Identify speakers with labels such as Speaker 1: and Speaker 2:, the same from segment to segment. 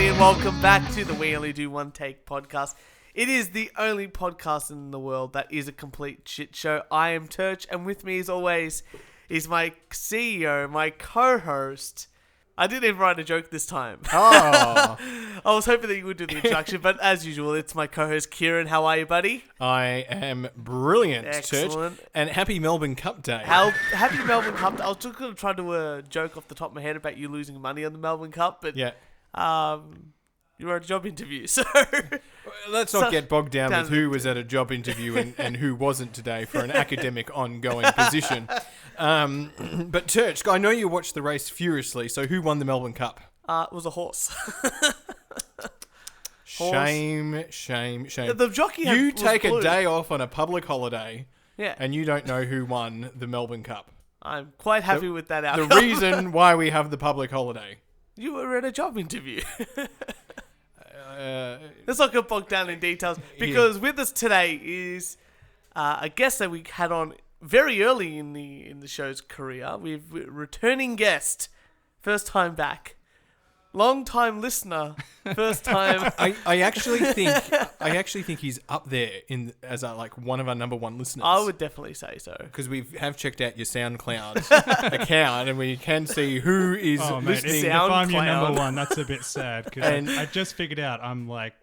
Speaker 1: everybody, and welcome back to the We Only Do One Take podcast. It is the only podcast in the world that is a complete shit show. I am Turch, and with me, as always, is my CEO, my co-host. I didn't even write a joke this time.
Speaker 2: Oh.
Speaker 1: I was hoping that you would do the introduction, but as usual, it's my co-host, Kieran. How are you, buddy?
Speaker 2: I am brilliant,
Speaker 1: Excellent.
Speaker 2: Turch. And happy Melbourne Cup Day.
Speaker 1: Happy Melbourne Cup. I was just going to try to do a joke off the top of my head about you losing money on the Melbourne Cup, but
Speaker 2: Yeah.
Speaker 1: You were at a job interview, so...
Speaker 2: Let's not get bogged down with who was at a job interview and who wasn't today for an academic ongoing position. But Turch, I know you watched the race furiously, so who won the Melbourne Cup?
Speaker 1: It was a horse.
Speaker 2: Shame.
Speaker 1: The jockey
Speaker 2: You
Speaker 1: was
Speaker 2: take
Speaker 1: blue.
Speaker 2: a day off on a public holiday,
Speaker 1: Yeah.
Speaker 2: and you don't know who won the Melbourne Cup.
Speaker 1: I'm quite happy with that outcome.
Speaker 2: The reason why we have the public holiday.
Speaker 1: You were at a job interview. Let's not get bogged down in details, because with us today is a guest that we had on very early in the show's career. We've returning guest, first time back, long time listener, first time.
Speaker 2: I actually think he's up there as one of our number one listeners.
Speaker 1: I would definitely say so,
Speaker 2: because we have checked out your SoundCloud account and we can see who is listening.
Speaker 3: If I'm your number one, that's a bit sad, because I just figured out I'm like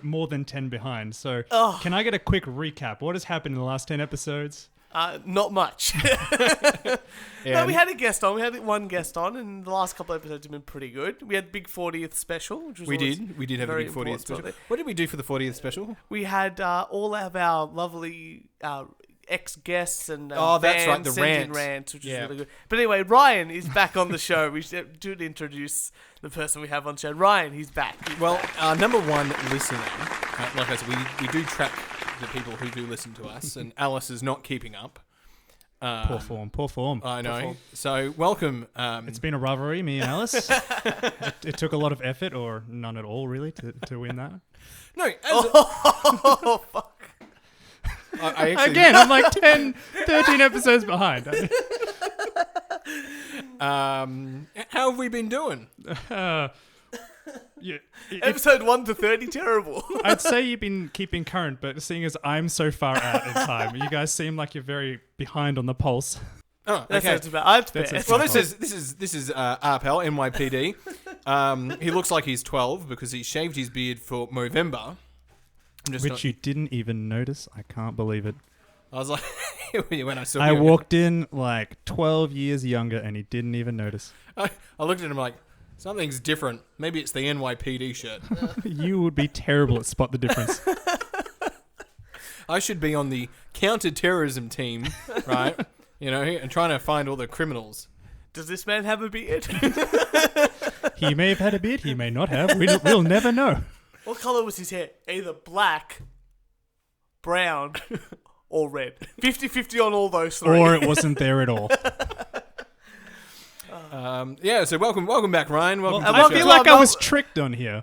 Speaker 3: more than 10 behind. So can I get a quick recap? What has happened in the last 10 episodes?
Speaker 1: Not much. No, we had a guest on. We had one guest on, and the last couple of episodes have been pretty good. We had big 40th special, which was
Speaker 2: We did have a big 40th special. What did we do for the 40th special?
Speaker 1: We had all of our lovely ex-guests and
Speaker 2: that's right,
Speaker 1: fans
Speaker 2: the
Speaker 1: send in rants, which is really good. But anyway, Ryan is back on the show. We should introduce the person we have on the show. Ryan, he's back.
Speaker 2: Well, our number one listener, like I said, we do track the people who do listen to us, and Alice is not keeping up.
Speaker 3: Poor form.
Speaker 2: I know. So welcome.
Speaker 3: It's been a rivalry, me and Alice. It took a lot of effort, or none at all, really, to win that.
Speaker 2: No.
Speaker 1: Fuck.
Speaker 3: Again, I'm like 10, 13 episodes behind.
Speaker 2: How have we been doing?
Speaker 1: Episode 1 to 30, terrible.
Speaker 3: I'd say you've been keeping current, but seeing as I'm so far out in time, you guys seem like you're very behind on the pulse.
Speaker 2: Oh,
Speaker 1: That's
Speaker 2: okay.
Speaker 1: about. That's
Speaker 2: Well, this is RPL NYPD. He looks like he's 12 because he shaved his beard for Movember.
Speaker 3: Which you didn't even notice. I can't believe it.
Speaker 2: I was like, when I saw
Speaker 3: I
Speaker 2: you,
Speaker 3: walked in like 12 years younger, and he didn't even notice.
Speaker 2: I looked at him like, something's different. Maybe it's the NYPD shirt.
Speaker 3: You would be terrible at spot the difference.
Speaker 2: I should be on the counter-terrorism team, right? And trying to find all the criminals.
Speaker 1: Does this man have a beard?
Speaker 3: He may have had a beard. He may not have. We'll never know.
Speaker 1: What colour was his hair? Either black, brown, or red. 50-50 on all those three.
Speaker 3: Or it wasn't there at all.
Speaker 2: So welcome back, Ryan. Welcome to
Speaker 3: I
Speaker 2: the
Speaker 3: feel
Speaker 2: show.
Speaker 3: like I was tricked on here.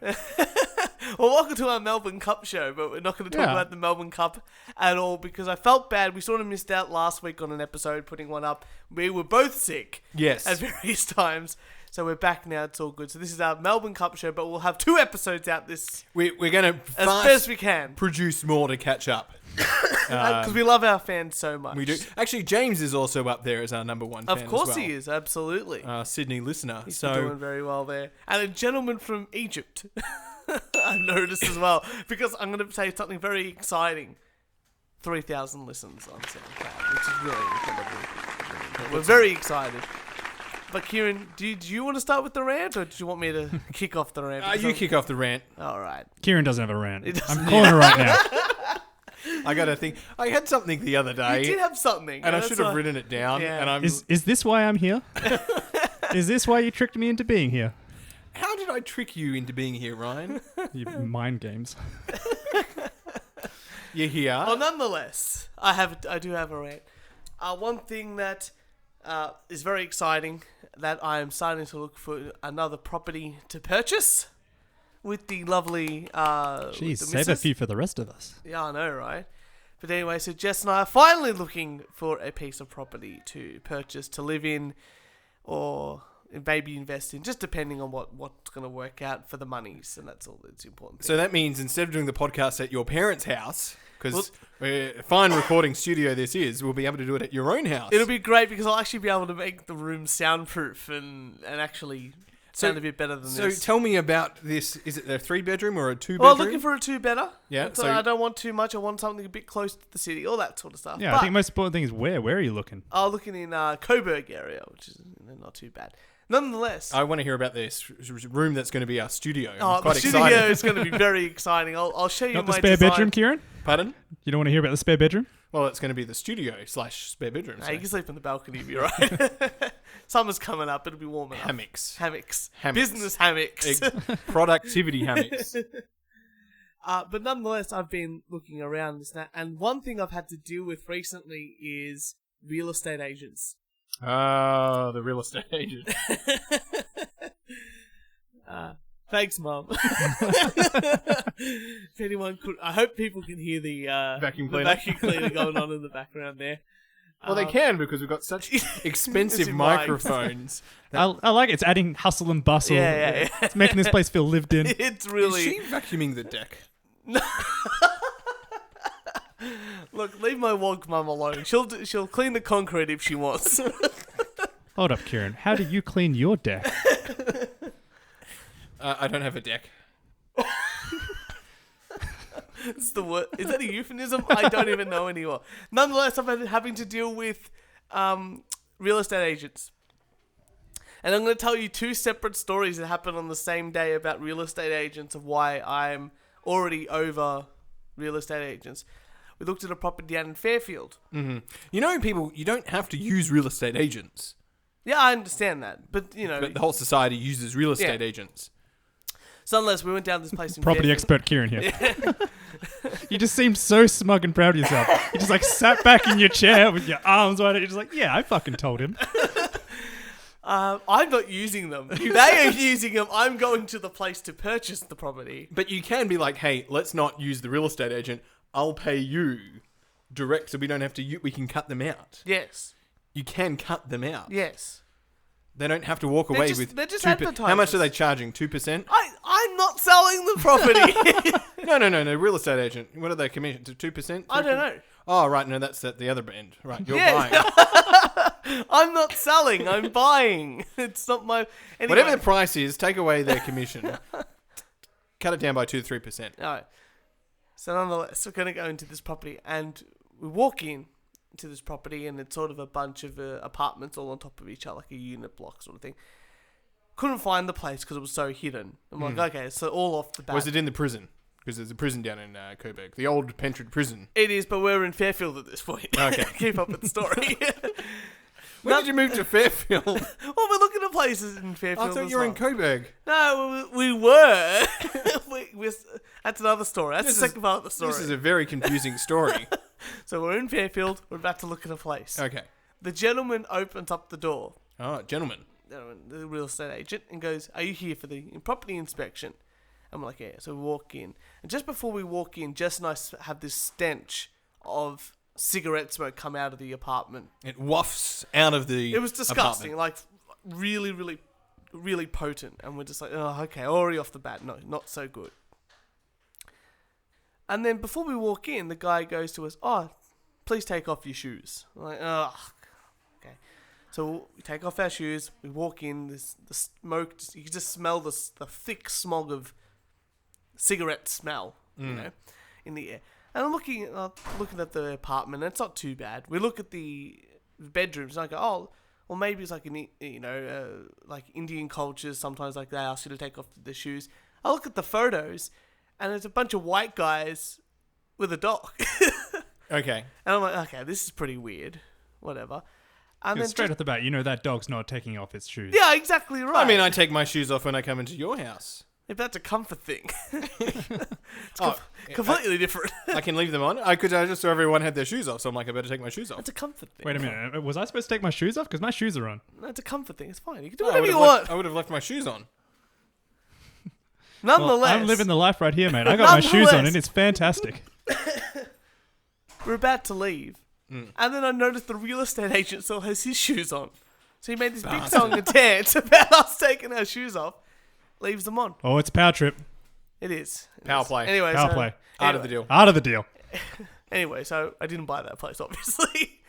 Speaker 1: Well, welcome to our Melbourne Cup show, but we're not going to talk about the Melbourne Cup at all, because I felt bad. We sort of missed out last week on an episode, putting one up. We were both sick.
Speaker 2: Yes.
Speaker 1: At various times. So we're back now. It's all good. So this is our Melbourne Cup show, but we'll have 2 episodes out this...
Speaker 2: We're going to
Speaker 1: as best we can.
Speaker 2: Produce more to catch up.
Speaker 1: Because we love our fans so much.
Speaker 2: We do. Actually, James is also up there as our number one fan.
Speaker 1: Of course
Speaker 2: as well.
Speaker 1: he is, absolutely.
Speaker 2: Sydney listener.
Speaker 1: He's doing very well there. And a gentleman from Egypt, I've noticed as well. Because I'm going to say something very exciting. 3,000 listens on SoundCloud, which is really incredible. We're very excited. But Kieran, do you want to start with the rant, or do you want me to kick off the rant?
Speaker 2: You kick off the rant.
Speaker 1: All right.
Speaker 3: Kieran doesn't have a rant. I'm calling her right now.
Speaker 2: I got to think. I had something the other day.
Speaker 1: You did have something.
Speaker 2: And I should have written it down.
Speaker 1: Yeah.
Speaker 2: And
Speaker 3: Is this why I'm here? Is this why you tricked me into being here?
Speaker 2: How did I trick you into being here, Ryan?
Speaker 3: You mind games.
Speaker 2: You're here.
Speaker 1: Well, nonetheless, I do have a rant. One thing that is very exciting, that I am starting to look for another property to purchase with the lovely...
Speaker 3: Jeez, save a few for the rest of us.
Speaker 1: Yeah, I know, right? But anyway, so Jess and I are finally looking for a piece of property to purchase, to live in, or maybe invest in, just depending on what's going to work out for the monies, and that's all that's important.
Speaker 2: So that means instead of doing the podcast at your parents' house, because fine recording studio this is, we'll be able to do it at your own house.
Speaker 1: It'll be great because I'll actually be able to make the room soundproof and actually sound a bit better than this.
Speaker 2: So tell me about this. Is it a 3-bedroom or a 2-bedroom?
Speaker 1: Well, looking for a 2-bedder.
Speaker 2: Yeah.
Speaker 1: So I don't want too much. I want something a bit close to the city, all that sort of stuff.
Speaker 3: Yeah,
Speaker 1: but
Speaker 3: I think most important thing is where. Where are you looking?
Speaker 1: I'm looking in Coburg area, which is not too bad. Nonetheless,
Speaker 2: I want to hear about this room that's going to be our studio. I'm
Speaker 1: the
Speaker 2: quite
Speaker 1: studio
Speaker 2: excited.
Speaker 1: is going to be very exciting. I'll show you
Speaker 3: Not
Speaker 1: my
Speaker 3: the spare
Speaker 1: design.
Speaker 3: bedroom, Kieran?
Speaker 2: Pardon?
Speaker 3: You don't want to hear about the spare bedroom?
Speaker 2: Well, it's going to be the studio / spare bedroom.
Speaker 1: Nah, you can sleep on the balcony if you're right. Summer's coming up. It'll be warm enough.
Speaker 2: Hammocks.
Speaker 1: Business hammocks.
Speaker 2: Productivity hammocks.
Speaker 1: But nonetheless, I've been looking around this and one thing I've had to deal with recently is real estate agents.
Speaker 2: Ah, the real estate agent.
Speaker 1: Thanks, Mum. If anyone could, I hope people can hear the
Speaker 2: Vacuum
Speaker 1: the
Speaker 2: cleaner.
Speaker 1: vacuum cleaner going on in the background there.
Speaker 2: Well, they can because we've got such expensive
Speaker 1: It's in
Speaker 2: microphones.
Speaker 3: I like it. It's adding hustle and bustle.
Speaker 1: Yeah.
Speaker 3: It's making this place feel lived in.
Speaker 1: It's
Speaker 2: Is
Speaker 1: really
Speaker 2: she vacuuming the deck?
Speaker 1: look. Leave my wog mum alone. She'll clean the concrete if she wants.
Speaker 3: Hold up, Kieran. How do you clean your deck?
Speaker 2: I don't have a deck.
Speaker 1: It's the word. Is that a euphemism? I don't even know anymore. Nonetheless, I've been having to deal with real estate agents. And I'm going to tell you 2 separate stories that happened on the same day about real estate agents of why I'm already over real estate agents. We looked at a property down in Fairfield.
Speaker 2: Mm-hmm. You know, people, you don't have to use real estate agents.
Speaker 1: Yeah, I understand that. But,
Speaker 2: But the whole society uses real estate agents.
Speaker 1: So unless we went down this place in
Speaker 3: Property
Speaker 1: Fairfield.
Speaker 3: expert Kieran here. You just seemed so smug and proud of yourself. You just like sat back in your chair with your arms wide. You're just like, yeah, I fucking told him.
Speaker 1: I'm not using them. They are using them. I'm going to the place to purchase the property.
Speaker 2: But you can be like, hey, let's not use the real estate agent. I'll pay you direct so we don't have to, we can cut them out.
Speaker 1: Yes.
Speaker 2: You can cut them out.
Speaker 1: Yes.
Speaker 2: They don't have to walk away with.
Speaker 1: They're just
Speaker 2: 2%.
Speaker 1: advertisers.
Speaker 2: How much are they charging? 2%?
Speaker 1: I'm not selling the property.
Speaker 2: No. Real estate agent. What are they commission to? 2%?
Speaker 1: I don't know.
Speaker 2: Oh, right. No, that's at the other end. Right. You're
Speaker 1: Yes.
Speaker 2: buying.
Speaker 1: I'm not selling. I'm buying. It's not my. Anyway.
Speaker 2: Whatever the price is, take away their commission. Cut it down by 2-3%.
Speaker 1: All right. So nonetheless, we're going to go into this property, and we walk in to this property, and it's sort of a bunch of apartments all on top of each other, like a unit block sort of thing. Couldn't find the place because it was so hidden. I'm like, okay, so all off the bat.
Speaker 2: Was it in the prison? Because there's a prison down in Coburg. The old Pentrid prison.
Speaker 1: It is, but we're in Fairfield at this point.
Speaker 2: Okay.
Speaker 1: Keep up with the story.
Speaker 2: When did you move to Fairfield?
Speaker 1: Well, we're looking at places in Fairfield.
Speaker 2: I thought
Speaker 1: as
Speaker 2: you were
Speaker 1: well.
Speaker 2: in Coburg.
Speaker 1: No, we were. That's another story. That's the second part of the story.
Speaker 2: This is a very confusing story.
Speaker 1: So we're in Fairfield. We're about to look at a place.
Speaker 2: Okay.
Speaker 1: The gentleman opens up the door,
Speaker 2: Oh, gentlemen.
Speaker 1: the real estate agent, and goes, "Are you here for the property inspection?" I'm like, "Yeah." So we walk in, and just before we walk in, Jess and I have this stench of cigarette smoke come out of the apartment.
Speaker 2: It wafts out of the
Speaker 1: It was disgusting,
Speaker 2: apartment.
Speaker 1: like really, really, really potent. And we're just like, oh, okay, already off the bat, no, not so good. And then before we walk in, the guy goes to us, "Oh, please take off your shoes." I'm like, oh, okay. So we take off our shoes, we walk in, the smoke, you can just smell the thick smog of cigarette smell, you know, in the air. And I'm looking at the apartment, and it's not too bad. We look at the bedrooms, and I go, oh, well, maybe it's like like Indian cultures. Sometimes like they ask you to take off the shoes. I look at the photos, and there's a bunch of white guys with a dog.
Speaker 2: Okay.
Speaker 1: And I'm like, okay, this is pretty weird. Whatever. And then
Speaker 3: Straight off the bat, you know that dog's not taking off its shoes.
Speaker 1: yeah, exactly right.
Speaker 2: I mean, I take my shoes off when I come into your house.
Speaker 1: if that's a comfort thing,
Speaker 2: Oh,
Speaker 1: completely different.
Speaker 2: I can leave them on. I just saw everyone had their shoes off, so I'm like, I better take my shoes off.
Speaker 1: That's a comfort thing.
Speaker 3: Wait a minute. Was I supposed to take my shoes off? Because my shoes are on.
Speaker 1: That's a comfort thing. It's fine. You can do
Speaker 2: No,
Speaker 1: whatever you want.
Speaker 2: I would have left my shoes on.
Speaker 1: Nonetheless,
Speaker 3: Well, I'm living the life right here, mate. I got my shoes on, and it's fantastic.
Speaker 1: we're about to leave, and then I noticed the real estate agent still has his shoes on. So he made this big song and dance about us taking our shoes off. Leaves them on.
Speaker 3: Oh, it's a power trip.
Speaker 1: It is.
Speaker 2: Power play.
Speaker 1: Anyway,
Speaker 3: Power play.
Speaker 2: Out of the deal.
Speaker 3: Out of the deal.
Speaker 1: Anyway, so I didn't buy that place, obviously.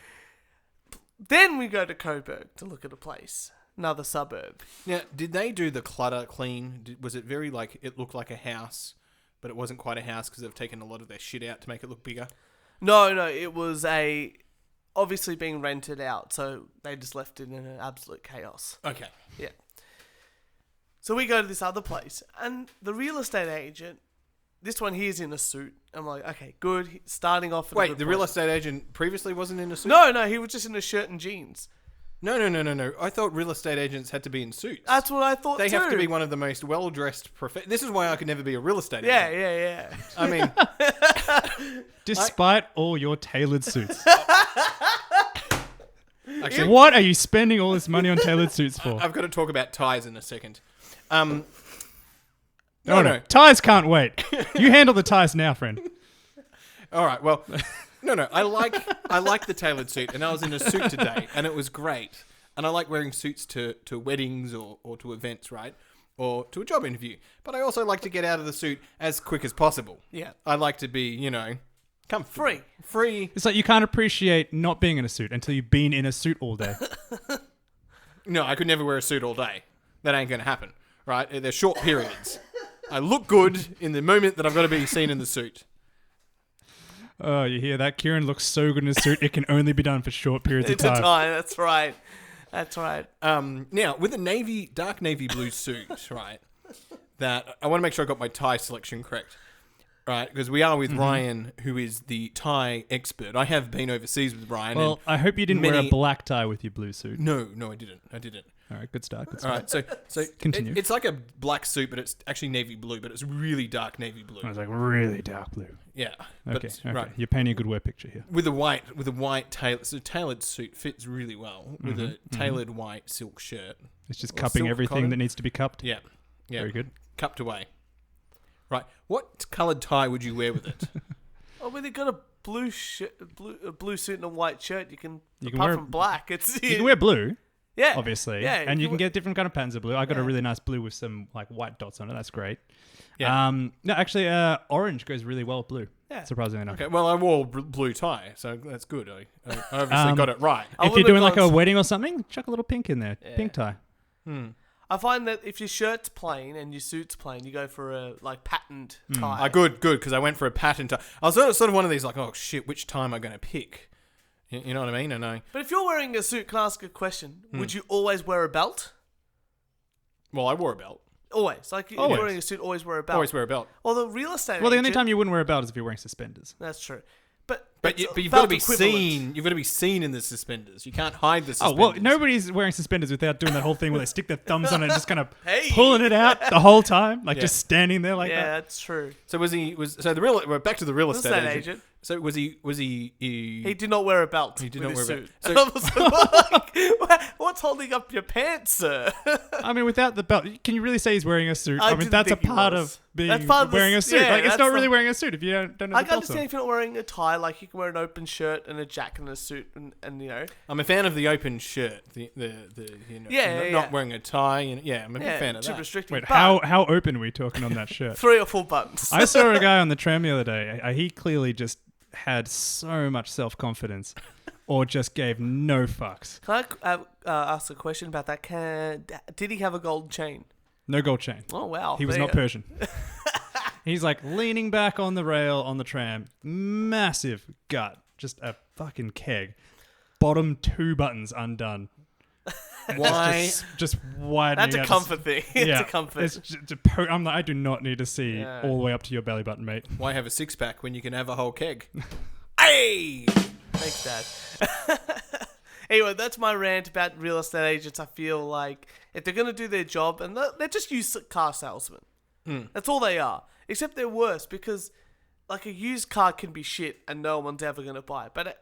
Speaker 1: Then we go to Coburg to look at a place. Another suburb.
Speaker 2: Now, did they do the clutter clean? Was it very it looked like a house, but it wasn't quite a house because they've taken a lot of their shit out to make it look bigger?
Speaker 1: No, it was obviously being rented out, so they just left it in an absolute chaos.
Speaker 2: Okay.
Speaker 1: Yeah. So we go to this other place, and the real estate agent, this one here's in a suit. I'm like, okay, good. Starting off.
Speaker 2: Wait, the real estate agent previously wasn't in a suit?
Speaker 1: No, he was just in a shirt and jeans.
Speaker 2: No. I thought real estate agents had to be in suits.
Speaker 1: That's what I thought.
Speaker 2: They
Speaker 1: too.
Speaker 2: have to be one of the most well-dressed This is why I could never be a real estate
Speaker 1: Yeah.
Speaker 2: agent. I mean,
Speaker 3: Despite all your tailored suits.
Speaker 2: actually,
Speaker 3: What are you spending all this money on tailored suits for?
Speaker 2: I've got to talk about ties in a second.
Speaker 3: No. Ties can't wait. You handle the ties now, friend.
Speaker 2: All right. Well, no. I like the tailored suit, and I was in a suit today, and it was great. And I like wearing suits to weddings or to events, right? Or to a job interview. But I also like to get out of the suit as quick as possible.
Speaker 1: Yeah.
Speaker 2: I like to be, comfortable. Free.
Speaker 3: It's like you can't appreciate not being in a suit until you've been in a suit all day.
Speaker 2: No, I could never wear a suit all day. That ain't going to happen, right? They're short periods. I look good in the moment that I've got to be seen in the suit.
Speaker 3: Oh, you hear that? Kieran looks so good in a suit, it can only be done for short periods of
Speaker 1: It's a
Speaker 3: time.
Speaker 1: tie. That's right.
Speaker 2: Now, with a dark navy blue suit, right, that I want to make sure I got my tie selection correct, right, because we are with Ryan, who is the tie expert. I have been overseas with Ryan.
Speaker 3: Well, I hope you didn't wear a black tie with your blue suit.
Speaker 2: No, I didn't.
Speaker 3: All right, good start.
Speaker 2: All right, so
Speaker 3: Continue.
Speaker 2: It's like a black suit, but it's actually navy blue, but it's really dark navy blue.
Speaker 3: I was like, really dark blue.
Speaker 2: Yeah.
Speaker 3: Okay,
Speaker 2: But, right.
Speaker 3: You're painting a good word picture here.
Speaker 2: With a white tailored suit fits really well with a tailored white silk shirt.
Speaker 3: It's just
Speaker 2: Or
Speaker 3: cupping
Speaker 2: silk
Speaker 3: everything
Speaker 2: cotton.
Speaker 3: that needs to be cupped.
Speaker 2: Yeah.
Speaker 3: Very good.
Speaker 2: Cupped away. Right. What coloured tie would you wear with it?
Speaker 1: Oh, when you got a blue suit and a white shirt, you can
Speaker 3: can
Speaker 1: apart
Speaker 3: wear-
Speaker 1: from black, it's
Speaker 3: You can wear blue,
Speaker 1: yeah,
Speaker 3: obviously.
Speaker 1: Yeah,
Speaker 3: And you can
Speaker 1: wear-
Speaker 3: get different kind of patterns of blue. I got a
Speaker 1: Yeah.
Speaker 3: really nice blue with some like white dots on it. That's great.
Speaker 2: Yeah.
Speaker 3: No, actually, orange goes really well with blue.
Speaker 1: Yeah.
Speaker 3: Surprisingly enough.
Speaker 2: Okay. Well, I wore blue tie, so that's good. I obviously got it right.
Speaker 1: I
Speaker 3: If you're
Speaker 1: would've
Speaker 3: doing like
Speaker 1: gone
Speaker 3: a wedding or something, chuck a little pink in there. Pink tie.
Speaker 1: I find that if your shirt's plain and your suit's plain, you go for a patterned tie.
Speaker 2: Good, because I went for a pattern tie. I was sort of one of these like, oh shit, which tie am I going to pick? You know what I mean? And
Speaker 1: But if you're wearing a suit, can I ask a question? Would you always wear a belt?
Speaker 2: I wore a belt.
Speaker 1: Always. Like, if
Speaker 3: Always.
Speaker 1: you're wearing a suit, always wear a belt.
Speaker 2: Always wear a belt.
Speaker 1: Well, the real estate
Speaker 3: Well, the only
Speaker 1: agent-
Speaker 3: time you wouldn't wear a belt is if you're wearing suspenders.
Speaker 1: That's true. But
Speaker 2: But
Speaker 1: it's
Speaker 2: you've
Speaker 1: belt
Speaker 2: got to be
Speaker 1: equivalent.
Speaker 2: seen. You've got to be seen in the suspenders. You can't hide the
Speaker 3: Oh,
Speaker 2: suspenders.
Speaker 3: well, nobody's wearing suspenders without doing that whole thing where they stick their thumbs on it and just kind of
Speaker 1: Hey.
Speaker 3: pulling it out the whole time, like
Speaker 2: Yeah.
Speaker 3: just standing there like
Speaker 1: Yeah,
Speaker 3: that.
Speaker 1: that's true.
Speaker 2: So we're back to the real estate
Speaker 1: estate
Speaker 2: agent.
Speaker 1: agent.
Speaker 2: So was he
Speaker 1: He did not wear a belt.
Speaker 2: He did
Speaker 1: with
Speaker 2: not
Speaker 1: his
Speaker 2: wear a
Speaker 1: suit.
Speaker 2: belt.
Speaker 1: And I was like, what's holding up your pants, sir?
Speaker 3: I mean, without the belt, can you really say he's wearing a suit?
Speaker 1: I
Speaker 3: I mean,
Speaker 1: didn't
Speaker 3: that's a
Speaker 1: think he
Speaker 3: part
Speaker 1: was.
Speaker 3: of being
Speaker 1: That's part of the
Speaker 3: wearing a
Speaker 1: s-
Speaker 3: suit.
Speaker 1: yeah,
Speaker 3: Like, it's
Speaker 1: that's
Speaker 3: not really
Speaker 1: the-
Speaker 3: wearing a suit if you don't have
Speaker 1: I
Speaker 3: the
Speaker 1: can
Speaker 3: belt on.
Speaker 1: understand if you're not wearing a tie, like you can wear an open shirt and a jacket and a suit, and you know.
Speaker 2: I'm a fan of the open shirt. The not wearing a tie. And, I'm a big fan of
Speaker 1: too
Speaker 2: that.
Speaker 1: restrictive.
Speaker 3: Wait,
Speaker 1: but
Speaker 3: how open are we talking on that shirt?
Speaker 1: 3 or 4 buttons.
Speaker 3: I saw a guy on the tram the other day. He clearly just had so much self-confidence or just gave no fucks.
Speaker 1: Can I ask a question about that? Did he have a gold chain?
Speaker 3: No gold chain.
Speaker 1: Oh wow,
Speaker 3: He was
Speaker 1: There
Speaker 3: not
Speaker 1: you go.
Speaker 3: Persian. He's like leaning back on the rail on the tram. Massive gut. Just a fucking keg. Bottom 2 buttons undone.
Speaker 2: Why?
Speaker 3: Just widening
Speaker 1: That's a
Speaker 3: out.
Speaker 1: comfort thing. It's a comfort.
Speaker 3: It's just I'm like, I do not need to see
Speaker 1: Yeah.
Speaker 3: all the way up to your belly button, mate.
Speaker 2: Why have a 6-pack when you can have a whole keg? Hey!
Speaker 1: Thanks, Dad. Anyway, that's my rant about real estate agents. I feel like if they're going to do their job, and they're just used car salesmen. That's all they are. Except they're worse because, like, a used car can be shit and no one's ever going to buy it. But at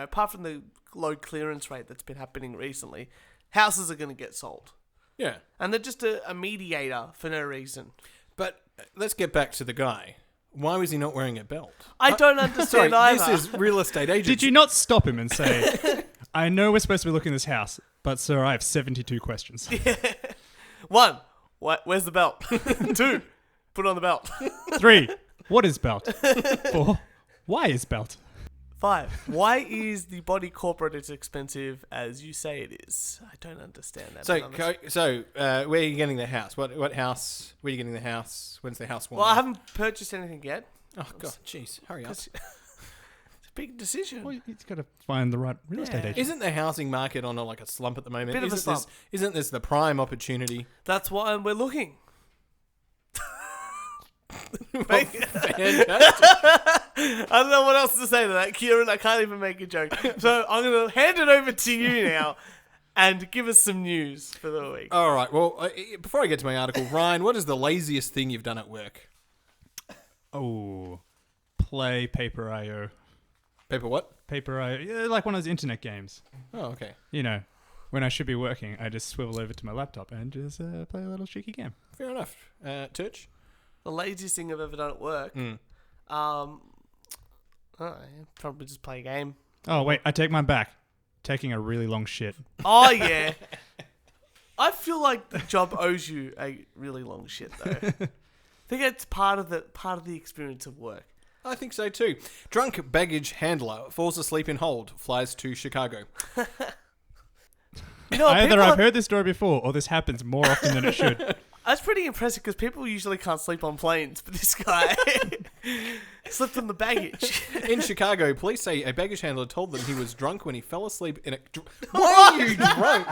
Speaker 1: apart from the low clearance rate that's been happening recently, houses are going to get sold.
Speaker 2: Yeah.
Speaker 1: And they're just a mediator for no reason.
Speaker 2: But let's get back to the guy. Why was he not wearing a belt?
Speaker 1: I don't understand either.
Speaker 2: This is real estate agents.
Speaker 3: Did you not stop him and say, I know we're supposed to be looking at this house, but sir, I have 72 questions.
Speaker 1: 1. Where's the belt? 2. Put on the belt.
Speaker 3: 3. What is belt? 4. Why is belt?
Speaker 1: 5. Why is the body corporate as expensive as you say it is? I don't understand that.
Speaker 2: So, where are you getting the house? What house? Where are you getting the house? When's the house warming?
Speaker 1: Well, I haven't purchased anything yet.
Speaker 2: Oh, God, jeez. Hurry up.
Speaker 1: It's a big decision.
Speaker 3: Well, he's got to find the right real estate agent.
Speaker 2: Isn't the housing market on a slump at the moment?
Speaker 1: Bit of a slump.
Speaker 2: Isn't this the prime opportunity?
Speaker 1: That's why we're looking.
Speaker 2: Fantastic.
Speaker 1: I don't know what else to say to that, Kieran. I can't even make a joke. So I'm going to hand it over to you now and give us some news for the week.
Speaker 2: All right. Well, before I get to my article, Ryan, what is the laziest thing you've done at work?
Speaker 3: Oh, play Paper IO.
Speaker 2: Paper what?
Speaker 3: Paper IO, yeah, like one of those internet games.
Speaker 2: Oh, okay.
Speaker 3: You know, when I should be working, I just swivel over to my laptop and just play a little cheeky game.
Speaker 2: Fair enough. Turch?
Speaker 1: The laziest thing I've ever done at work. Probably just play a game.
Speaker 3: Oh, wait, I take mine back. Taking a really long shit.
Speaker 1: Oh, yeah. I feel like the job owes you a really long shit, though. I think it's part of the experience of work.
Speaker 2: I think so too. Drunk baggage handler falls asleep in hold, flies to Chicago.
Speaker 1: You know,
Speaker 3: Either I've heard this story before, or this happens more often than it should.
Speaker 1: That's pretty impressive because people usually can't sleep on planes, but this guy slept on the baggage.
Speaker 2: In Chicago, police say a baggage handler told them he was drunk when he fell asleep in a... Why are you drunk?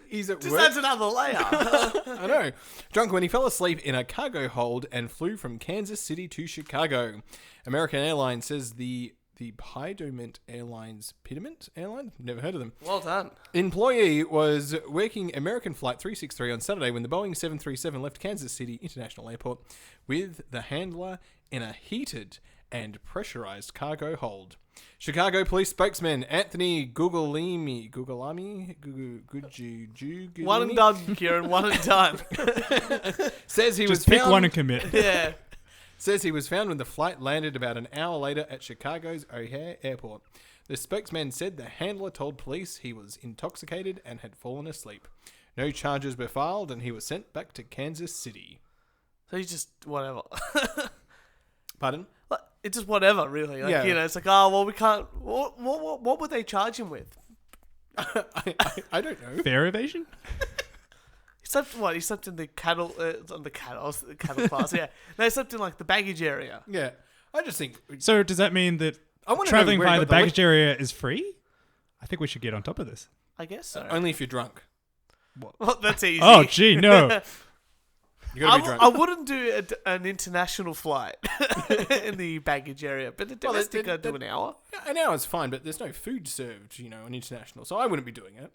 Speaker 2: He's at
Speaker 1: Just
Speaker 2: work.
Speaker 1: adds another layer.
Speaker 2: I know. Drunk when he fell asleep in a cargo hold and flew from Kansas City to Chicago. American Airlines says the Pediment Airlines... Pediment Airline? Never heard of them.
Speaker 1: Well done.
Speaker 2: Employee was working American Flight 363 on Saturday when the Boeing 737 left Kansas City International Airport with the handler in a heated and pressurized cargo hold. Chicago police spokesman Anthony Guglielmi
Speaker 1: One and done, Kieran. One and done.
Speaker 2: says he
Speaker 3: Just
Speaker 2: was
Speaker 3: pick
Speaker 2: found,
Speaker 3: one and commit.
Speaker 1: Yeah.
Speaker 2: Says he was found when the flight landed about an hour later at Chicago's O'Hare Airport. The spokesman said the handler told police he was intoxicated and had fallen asleep. No charges were filed and he was sent back to Kansas City.
Speaker 1: So he's just whatever.
Speaker 2: Pardon?
Speaker 1: It's just whatever, really. Like,
Speaker 2: Yeah.
Speaker 1: you know, it's like, oh, well, we can't... What would they charge him with?
Speaker 2: I don't know.
Speaker 3: Fare evasion?
Speaker 1: He slept, what? He slept in the cattle... the cattle class, yeah. No, he slept in, like, the baggage area.
Speaker 2: Yeah. I just think...
Speaker 3: So does that mean that
Speaker 2: I want to
Speaker 3: traveling
Speaker 2: know where he
Speaker 3: via the
Speaker 2: got
Speaker 3: baggage area is free? I think we should get on top of this.
Speaker 1: I guess so.
Speaker 2: Only if you're drunk.
Speaker 1: Well, that's easy.
Speaker 3: Oh, gee, no.
Speaker 2: You gotta be drunk.
Speaker 1: I wouldn't do an international flight in the baggage area, but the domestic I'd do an hour.
Speaker 2: An hour's fine, but there's no food served, on international, so I wouldn't be doing it.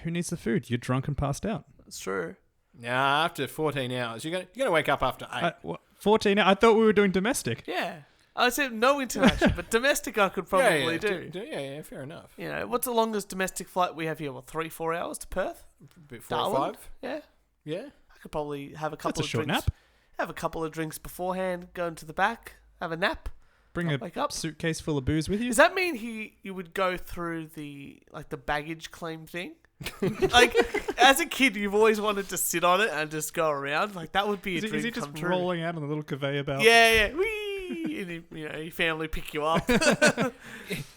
Speaker 3: Who needs the food? You're drunk and passed out.
Speaker 1: That's true.
Speaker 2: Nah, after 14 hours, you're gonna wake up after 8.
Speaker 3: 14 I thought we were doing domestic.
Speaker 1: Yeah. I said no international, but domestic I could probably do.
Speaker 2: Yeah, fair enough.
Speaker 1: You know, what's the longest domestic flight we have here? What, 3-4 hours to Perth?
Speaker 2: Bit 4 or
Speaker 1: Darwin?
Speaker 2: 5.
Speaker 1: Yeah.
Speaker 2: Yeah.
Speaker 1: I could probably have a couple
Speaker 3: That's a
Speaker 1: of
Speaker 3: short
Speaker 1: drinks.
Speaker 3: nap.
Speaker 1: Have a couple of drinks beforehand, go into the back, have a nap.
Speaker 3: Bring
Speaker 1: I'll
Speaker 3: a
Speaker 1: wake up.
Speaker 3: suitcase full of booze with you.
Speaker 1: Does that mean you would go through the baggage claim thing? Like, as a kid, you've always wanted to sit on it and just go around. Like, that would be a dream
Speaker 3: Is he
Speaker 1: come
Speaker 3: just
Speaker 1: true.
Speaker 3: rolling out on a little conveyor belt?
Speaker 1: Yeah. Whee! And your family pick you up.
Speaker 2: Do you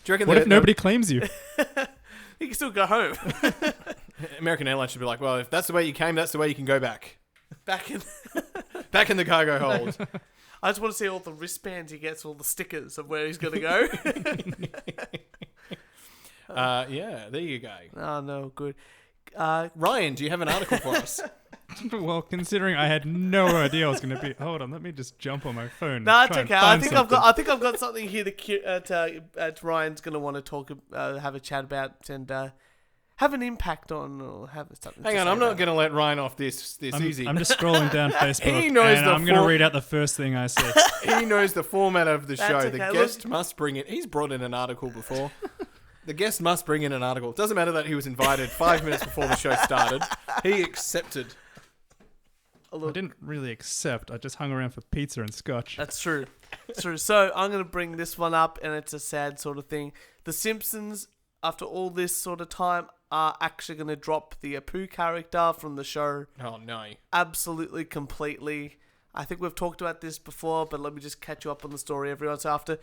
Speaker 2: reckon
Speaker 3: What if nobody claims you?
Speaker 1: You can still go home.
Speaker 2: American Airlines should be like, well, if that's the way you came, that's the way you can go back.
Speaker 1: Back in.
Speaker 2: Back in the cargo hold.
Speaker 1: I just want to see all the wristbands he gets, all the stickers of where he's going to go.
Speaker 2: Yeah, there you go.
Speaker 1: Oh, no, good.
Speaker 2: Ryan, do you have an article for us?
Speaker 3: Well, considering I had no idea I was going to be... Hold on, let me just jump on my phone.
Speaker 1: No, it's
Speaker 3: try and
Speaker 1: okay.
Speaker 3: find something.
Speaker 1: I think I've got something here that Ryan's going to want to talk, have a chat about, and have an impact on, or have something.
Speaker 2: Hang on, I'm not going to let Ryan off this easy.
Speaker 3: I'm just scrolling down Facebook,
Speaker 2: He knows
Speaker 3: and
Speaker 2: the
Speaker 3: I'm going to
Speaker 2: form-
Speaker 3: read out the first thing I see.
Speaker 2: He knows the format of the
Speaker 1: That's
Speaker 2: show.
Speaker 1: okay,
Speaker 2: The
Speaker 1: look.
Speaker 2: guest must bring it. He's brought in an article before. The guest must bring in an article. It doesn't matter that he was invited 5 minutes before the show started. He accepted.
Speaker 3: I didn't really accept. I just hung around for pizza and scotch.
Speaker 1: That's true. It's true. So I'm going to bring this one up, and it's a sad sort of thing. The Simpsons, after all this sort of time, are actually going to drop the Apu character from the show.
Speaker 2: Oh, no.
Speaker 1: Absolutely, completely. I think we've talked about this before, but let me just catch you up on the story, everyone. So after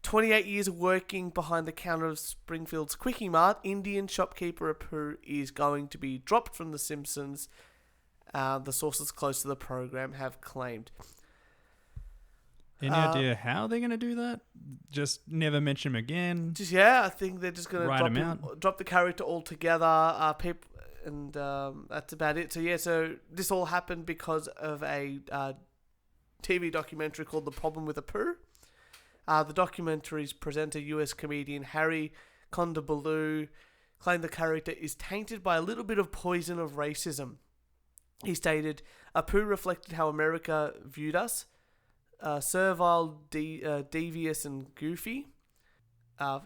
Speaker 1: 28 years of working behind the counter of Springfield's Quickie Mart, Indian shopkeeper Apu is going to be dropped from The Simpsons. The sources close to the program have claimed.
Speaker 3: Any idea how they're going to do that? Just never mention him again?
Speaker 1: I think they're just going
Speaker 3: to
Speaker 1: drop the character altogether. That's about it. So this all happened because of a TV documentary called The Problem with Apu. The documentary's presenter, US comedian Harry Kondabalu, claimed the character is tainted by a little bit of poison of racism. He stated, Apu reflected how America viewed us. Servile, devious and goofy.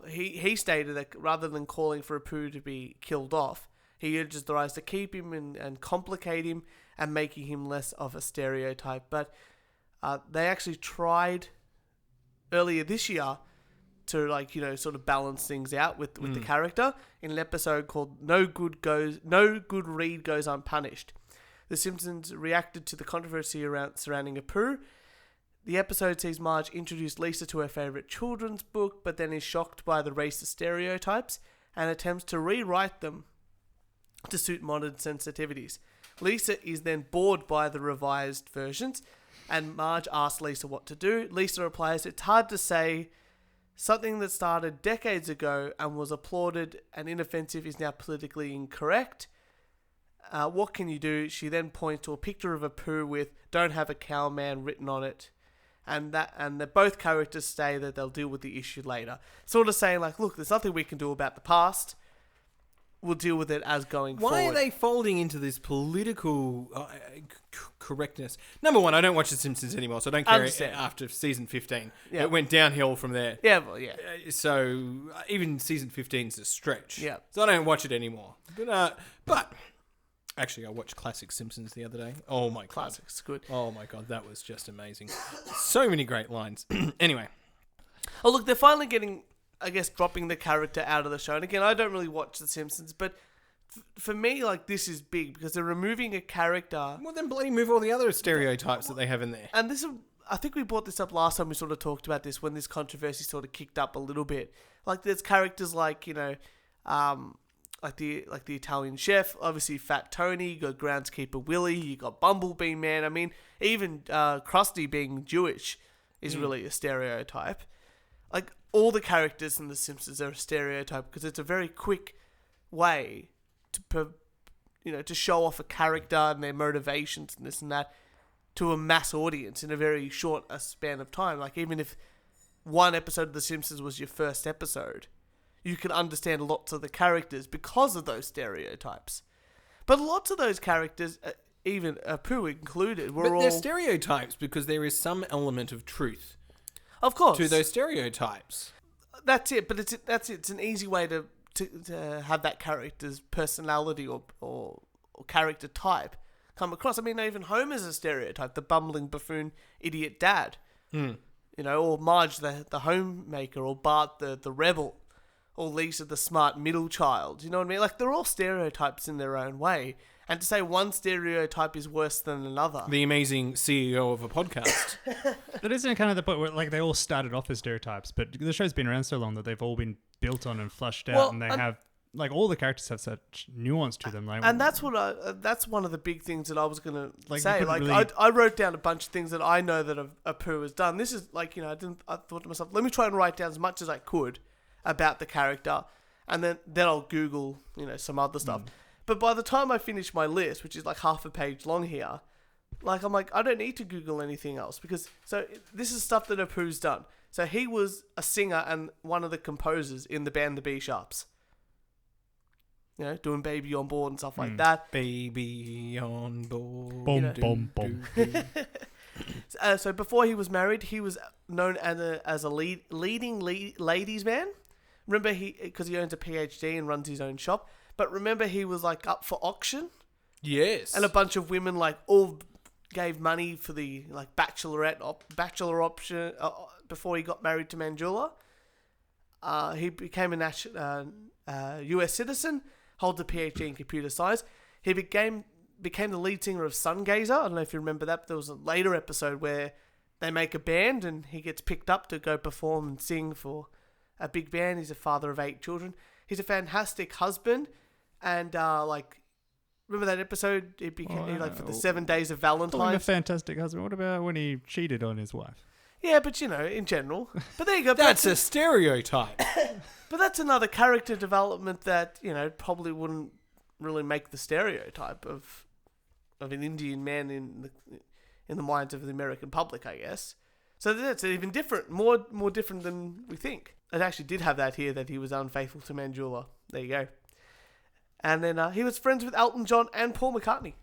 Speaker 1: He stated that rather than calling for Apu to be killed off, he urges the writers to keep him and complicate him and making him less of a stereotype. But they actually tried earlier this year to sort of balance things out with the character in an episode called No Good Read Goes Unpunished. The Simpsons reacted to the controversy surrounding Apu. The episode sees Marge introduce Lisa to her favourite children's book, but then is shocked by the racist stereotypes and attempts to rewrite them to suit modern sensitivities. Lisa is then bored by the revised versions, and Marge asks Lisa what to do. Lisa replies, "It's hard to say. Something that started decades ago and was applauded and inoffensive is now politically incorrect. What can you do?" She then points to a picture of Apu with "Don't have a cowman" written on it. And both characters say that they'll deal with the issue later. Sort of saying like, look, there's nothing we can do about the past. We'll deal with it as going forward.
Speaker 2: Why are they folding into this political correctness? Number one, I don't watch The Simpsons anymore, so I don't care after season 15. Yeah. It went downhill from there.
Speaker 1: Yeah, well, yeah.
Speaker 2: So even season 15 is a stretch.
Speaker 1: Yeah.
Speaker 2: So I don't watch it anymore. But actually, I watched Classic Simpsons the other day. Oh my god.
Speaker 1: Classics, good.
Speaker 2: Oh my god, that was just amazing. So many great lines. Anyway.
Speaker 1: Oh, look, they're finally getting, I guess, dropping the character out of the show. And again, I don't really watch The Simpsons, but for me, like, this is big because they're removing a character.
Speaker 2: Well, then bloody move all the other stereotypes that they have in there.
Speaker 1: And this is, I think we brought this up last time we sort of talked about this when this controversy sort of kicked up a little bit. Like, there's characters like, like the Italian chef, obviously Fat Tony, you got groundskeeper Willie, you got Bumblebee Man. I mean, even Krusty being Jewish is really a stereotype. Like, all the characters in The Simpsons are a stereotype because it's a very quick way to show off a character and their motivations and this and that to a mass audience in a very short span of time. Like, even if one episode of The Simpsons was your first episode, you can understand lots of the characters because of those stereotypes. But lots of those characters, even Apu included,
Speaker 2: they're stereotypes because there is some element of truth.
Speaker 1: Of course.
Speaker 2: To those stereotypes.
Speaker 1: That's it, but it's an easy way to have that character's personality or character type come across. I mean, even Homer's a stereotype, the bumbling buffoon idiot dad. Or Marge the homemaker, or Bart the rebel. Or Lisa, the smart middle child. You know what I mean? Like, they're all stereotypes in their own way. And to say one stereotype is worse than another.
Speaker 2: The amazing CEO of a podcast.
Speaker 3: That isn't kind of the point where, like, they all started off as stereotypes, but the show's been around so long that they've all been built on and flushed out, and they have, like, all the characters have such nuance to them. Like,
Speaker 1: and that's one of the big things that I was going to say. Like, I wrote down a bunch of things that I know that Apu has done. This is, like, I thought to myself, let me try and write down as much as I could about the character, and then I'll Google some other stuff. But by the time I finish my list, which is like half a page long here, like, I'm like, I don't need to Google anything else because this is stuff that Apu's done. So he was a singer and one of the composers in the band the B-Sharps, doing Baby on Board and stuff like that.
Speaker 2: Baby on board.
Speaker 3: Boom, boom, boom.
Speaker 1: So before he was married, he was known as a leading ladies man. Remember, because he owns a PhD and runs his own shop. But remember, he was like up for auction.
Speaker 2: Yes.
Speaker 1: And a bunch of women like all gave money for the bachelor option before he got married to Manjula. He became a US citizen, holds a PhD in computer science. He became the lead singer of Sungazer. I don't know if you remember that, but there was a later episode where they make a band and he gets picked up to go perform and sing for a big band. He's a father of 8 children. He's a fantastic husband, and remember that episode? He became for the 7 days of Valentine's.
Speaker 3: A fantastic husband. What about when he cheated on his wife?
Speaker 1: Yeah, but in general. But there you go.
Speaker 2: That's a stereotype.
Speaker 1: But that's another character development that probably wouldn't really make the stereotype of an Indian man in the minds of the American public, I guess. So that's even different, more different than we think. It actually did have that here, that he was unfaithful to Manjula. There you go. And then he was friends with Elton John and Paul McCartney.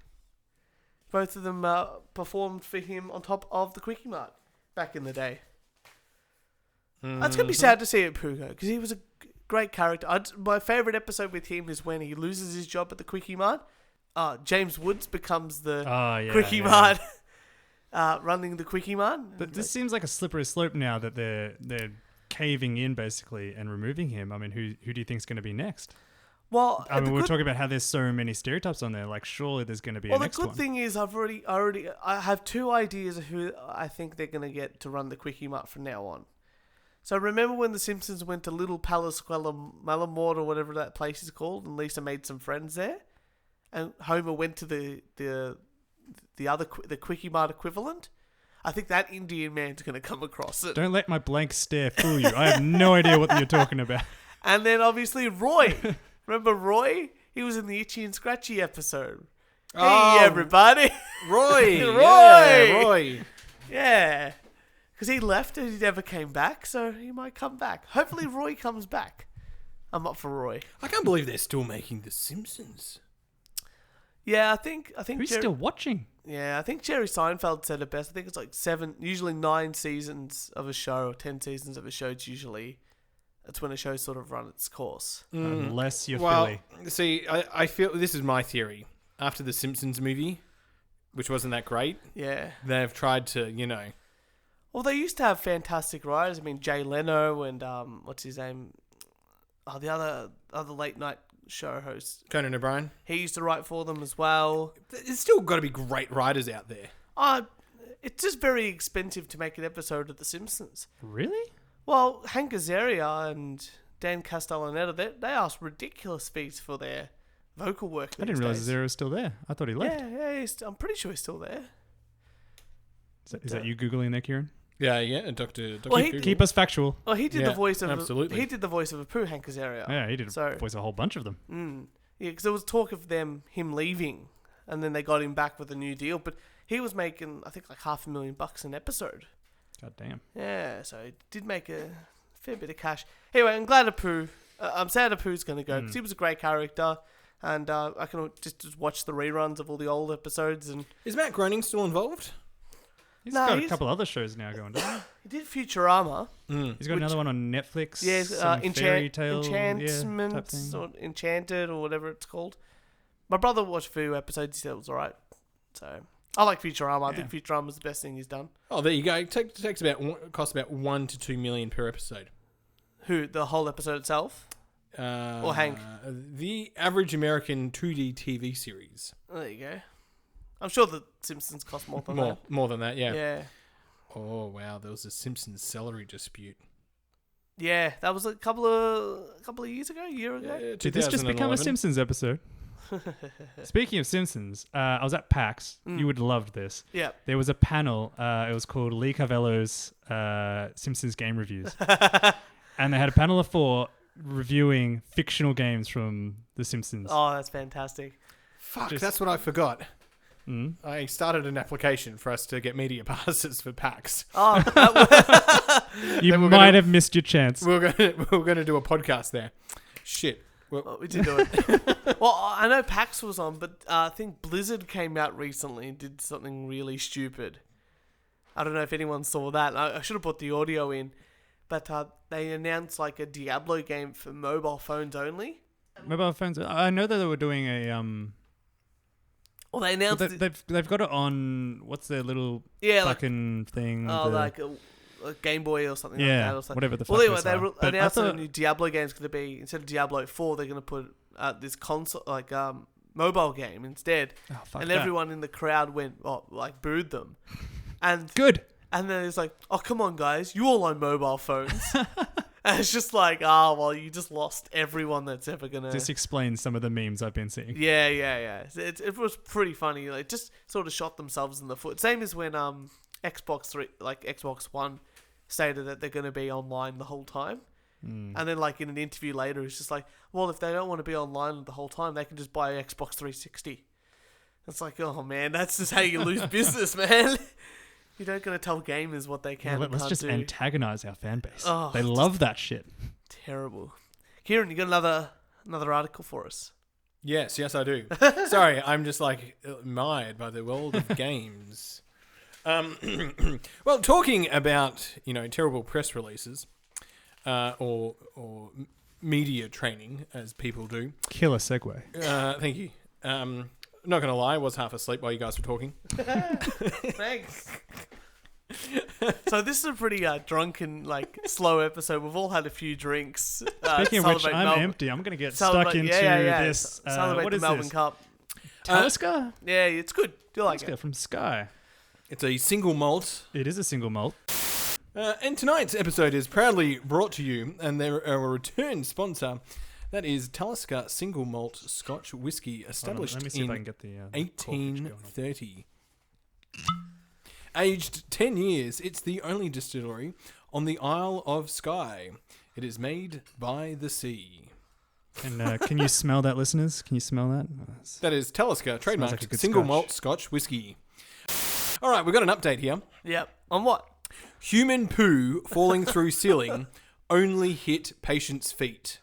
Speaker 1: Both of them performed for him on top of the Quickie Mart back in the day. It's going to be sad to see it Pooh go, because he was a great character. My favourite episode with him is when he loses his job at the Quickie Mart. James Woods becomes the Quickie Mart, running the Quickie Mart.
Speaker 3: But this seems like a slippery slope now that they're caving in basically and removing him. I mean, who do you think's going to be next?
Speaker 1: Well,
Speaker 3: I mean, we're talking about how there's so many stereotypes on there. Like, surely there's going to be a next one.
Speaker 1: Well, the good thing is I have 2 ideas of who I think they're going to get to run the Quickie Mart from now on. So remember when the Simpsons went to Little Palace Malamort or whatever that place is called, and Lisa made some friends there, and Homer went to the Quickie Mart equivalent? I think that Indian man's going to come across it.
Speaker 3: Don't let my blank stare fool you. I have no idea what you're talking about.
Speaker 1: And then obviously Roy. Remember Roy? He was in the Itchy and Scratchy episode. Hey, everybody.
Speaker 2: Roy.
Speaker 1: Roy.
Speaker 2: Yeah, Roy.
Speaker 1: Yeah. Because he left and he never came back, so he might come back. Hopefully Roy comes back. I'm up for Roy.
Speaker 2: I can't believe they're still making The Simpsons.
Speaker 1: Yeah, I think
Speaker 3: Who's still watching?
Speaker 1: Yeah, I think Jerry Seinfeld said it best. I think it's like 7, usually 9 seasons of a show, or 10 seasons of a show. That's when a show sort of run its course.
Speaker 3: Unless you're Philly.
Speaker 2: See, I feel this is my theory. After the Simpsons movie, which wasn't that great, they've tried to,
Speaker 1: Well, they used to have fantastic writers. I mean, Jay Leno and what's his name? Oh, the other late night show host,
Speaker 2: Conan O'Brien.
Speaker 1: He used to write for them as well.
Speaker 2: There's still got to be great writers out there.
Speaker 1: It's just very expensive to make an episode of The Simpsons.
Speaker 3: Really?
Speaker 1: Well, Hank Azaria and Dan Castellaneta, they asked ridiculous fees for their vocal work.
Speaker 3: I didn't realize Azaria was still there. I thought he left.
Speaker 1: Yeah, I'm pretty sure he's still there.
Speaker 3: Is that you Googling there, Kieran?
Speaker 2: Yeah, Dr.
Speaker 3: Well, keep us factual.
Speaker 1: Well, he did the voice of
Speaker 2: absolutely.
Speaker 1: He did the voice of Apu, Hank Azaria.
Speaker 3: Yeah, he did voice a whole bunch of them.
Speaker 1: Yeah, because there was talk of him leaving, and then they got him back with a new deal. But he was making, I think, like $500,000 an episode.
Speaker 3: God damn.
Speaker 1: Yeah, so he did make a fair bit of cash. Anyway, I'm glad Apu. I'm sad Apu's going to go because he was a great character, and I can just watch the reruns of all the old episodes. And
Speaker 2: is Matt Groening still involved?
Speaker 3: He's got a couple other shows now going, doesn't
Speaker 1: he? He did Futurama.
Speaker 3: He's got another one on Netflix.
Speaker 1: Yeah,
Speaker 3: Fairy Tale.
Speaker 1: Enchantments or Enchanted or whatever it's called. My brother watched a few episodes. He said it was alright. So I like Futurama. I think Futurama's the best thing he's done.
Speaker 2: Oh, there you go. It costs about $1 to $2 million per episode.
Speaker 1: Who, the whole episode itself? Or Hank?
Speaker 2: The average American 2D TV series.
Speaker 1: There you go. I'm sure the Simpsons cost more than that.
Speaker 2: More than that, yeah.
Speaker 1: Yeah.
Speaker 2: Oh wow, there was a Simpsons salary dispute.
Speaker 1: Yeah, that was a couple of years ago, a year ago.
Speaker 3: Did this just become a Simpsons episode? Speaking of Simpsons, I was at PAX. You would have loved this.
Speaker 1: Yeah.
Speaker 3: There was a panel. It was called Lee Carvello's Simpsons game reviews, and they had a panel of 4 reviewing fictional games from The Simpsons.
Speaker 1: Oh, that's fantastic.
Speaker 2: Fuck, that's what I forgot. I started an application for us to get media passes for PAX.
Speaker 1: Oh,
Speaker 3: you might have missed your chance.
Speaker 2: We're going to do a podcast there. Shit.
Speaker 1: Well, we did do it. Well, I know PAX was on, but I think Blizzard came out recently and did something really stupid. I don't know if anyone saw that. I should have put the audio in, but they announced like a Diablo game for mobile phones only.
Speaker 3: Mobile phones. I know that they were doing
Speaker 1: Well, they announced
Speaker 3: But they've got it on, what's their little
Speaker 1: yeah,
Speaker 3: fucking thing?
Speaker 1: like a Game Boy or something like that. Or something.
Speaker 3: Whatever the fuck.
Speaker 1: Well, anyway,
Speaker 3: they
Speaker 1: they announced that a new Diablo game's going to be, instead of Diablo 4, they're going to put this console, like mobile game instead.
Speaker 3: Oh, fuck
Speaker 1: and
Speaker 3: that.
Speaker 1: everyone in the crowd booed them. And
Speaker 3: Good.
Speaker 1: And then it's like, oh, come on, guys, you all own mobile phones. And it's just like, well, you just lost everyone that's ever going to...
Speaker 3: This explains some of the memes I've been seeing.
Speaker 1: Yeah. It was pretty funny. Like, just sort of shot themselves in the foot. Same as when Xbox One stated that they're going to be online the whole time. And then, like, in an interview later, it's just like, well, if they don't want to be online the whole time, they can just buy an Xbox 360. It's like, oh, man, that's just how you lose business, man. You don't gotta tell gamers what they can and
Speaker 3: Let's
Speaker 1: can't
Speaker 3: just
Speaker 1: do.
Speaker 3: antagonize our fan base.
Speaker 1: Oh,
Speaker 3: they love that shit.
Speaker 1: Terrible. Kieran, you got another article for us?
Speaker 2: Yes, I do. Sorry, I'm just like admired by the world of games. Well, talking about terrible press releases, or media training as people do.
Speaker 3: Killer segue.
Speaker 2: Thank you. Not gonna lie, I was half asleep while you guys were talking.
Speaker 1: Thanks. So this is a pretty drunken, slow episode. We've all had a few drinks.
Speaker 3: Speaking of which, I'm empty. I'm going to get stuck into this.
Speaker 1: Celebrate
Speaker 3: what
Speaker 1: the
Speaker 3: is
Speaker 1: Melbourne
Speaker 3: this?
Speaker 1: Cup.
Speaker 3: Talisker?
Speaker 1: Yeah, it's good. Do you like
Speaker 3: Talisker
Speaker 1: it?
Speaker 3: from Sky.
Speaker 2: It's a single malt.
Speaker 3: It is a single malt.
Speaker 2: And tonight's episode is proudly brought to you, and they're a return sponsor. That is Talisker Single Malt Scotch Whisky, established
Speaker 3: Let me see
Speaker 2: in
Speaker 3: if I can get the
Speaker 2: 1830. Aged 10 years, it's the only distillery on the Isle of Skye. It is made by the sea.
Speaker 3: And can you smell that, listeners? Can you smell that?
Speaker 2: That is Talisker, trademarked
Speaker 3: like a good
Speaker 2: single
Speaker 3: Scotch.
Speaker 2: malt Scotch Whisky. All right, we've got an update here.
Speaker 1: Yep. On what?
Speaker 2: Human poo falling through ceiling only hit patient's feet.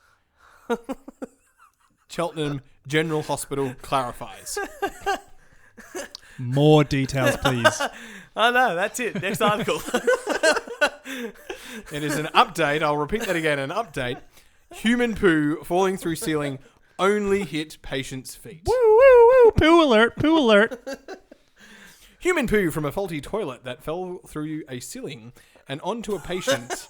Speaker 2: Cheltenham General Hospital clarifies.
Speaker 3: More details, please.
Speaker 1: Oh, no, that's it. Next article.
Speaker 2: It is an update. I'll repeat that again. An update. Human poo falling through ceiling only hit patient's feet.
Speaker 3: Woo, woo, woo. Poo alert. Poo alert.
Speaker 2: Human poo from a faulty toilet that fell through a ceiling and onto a patient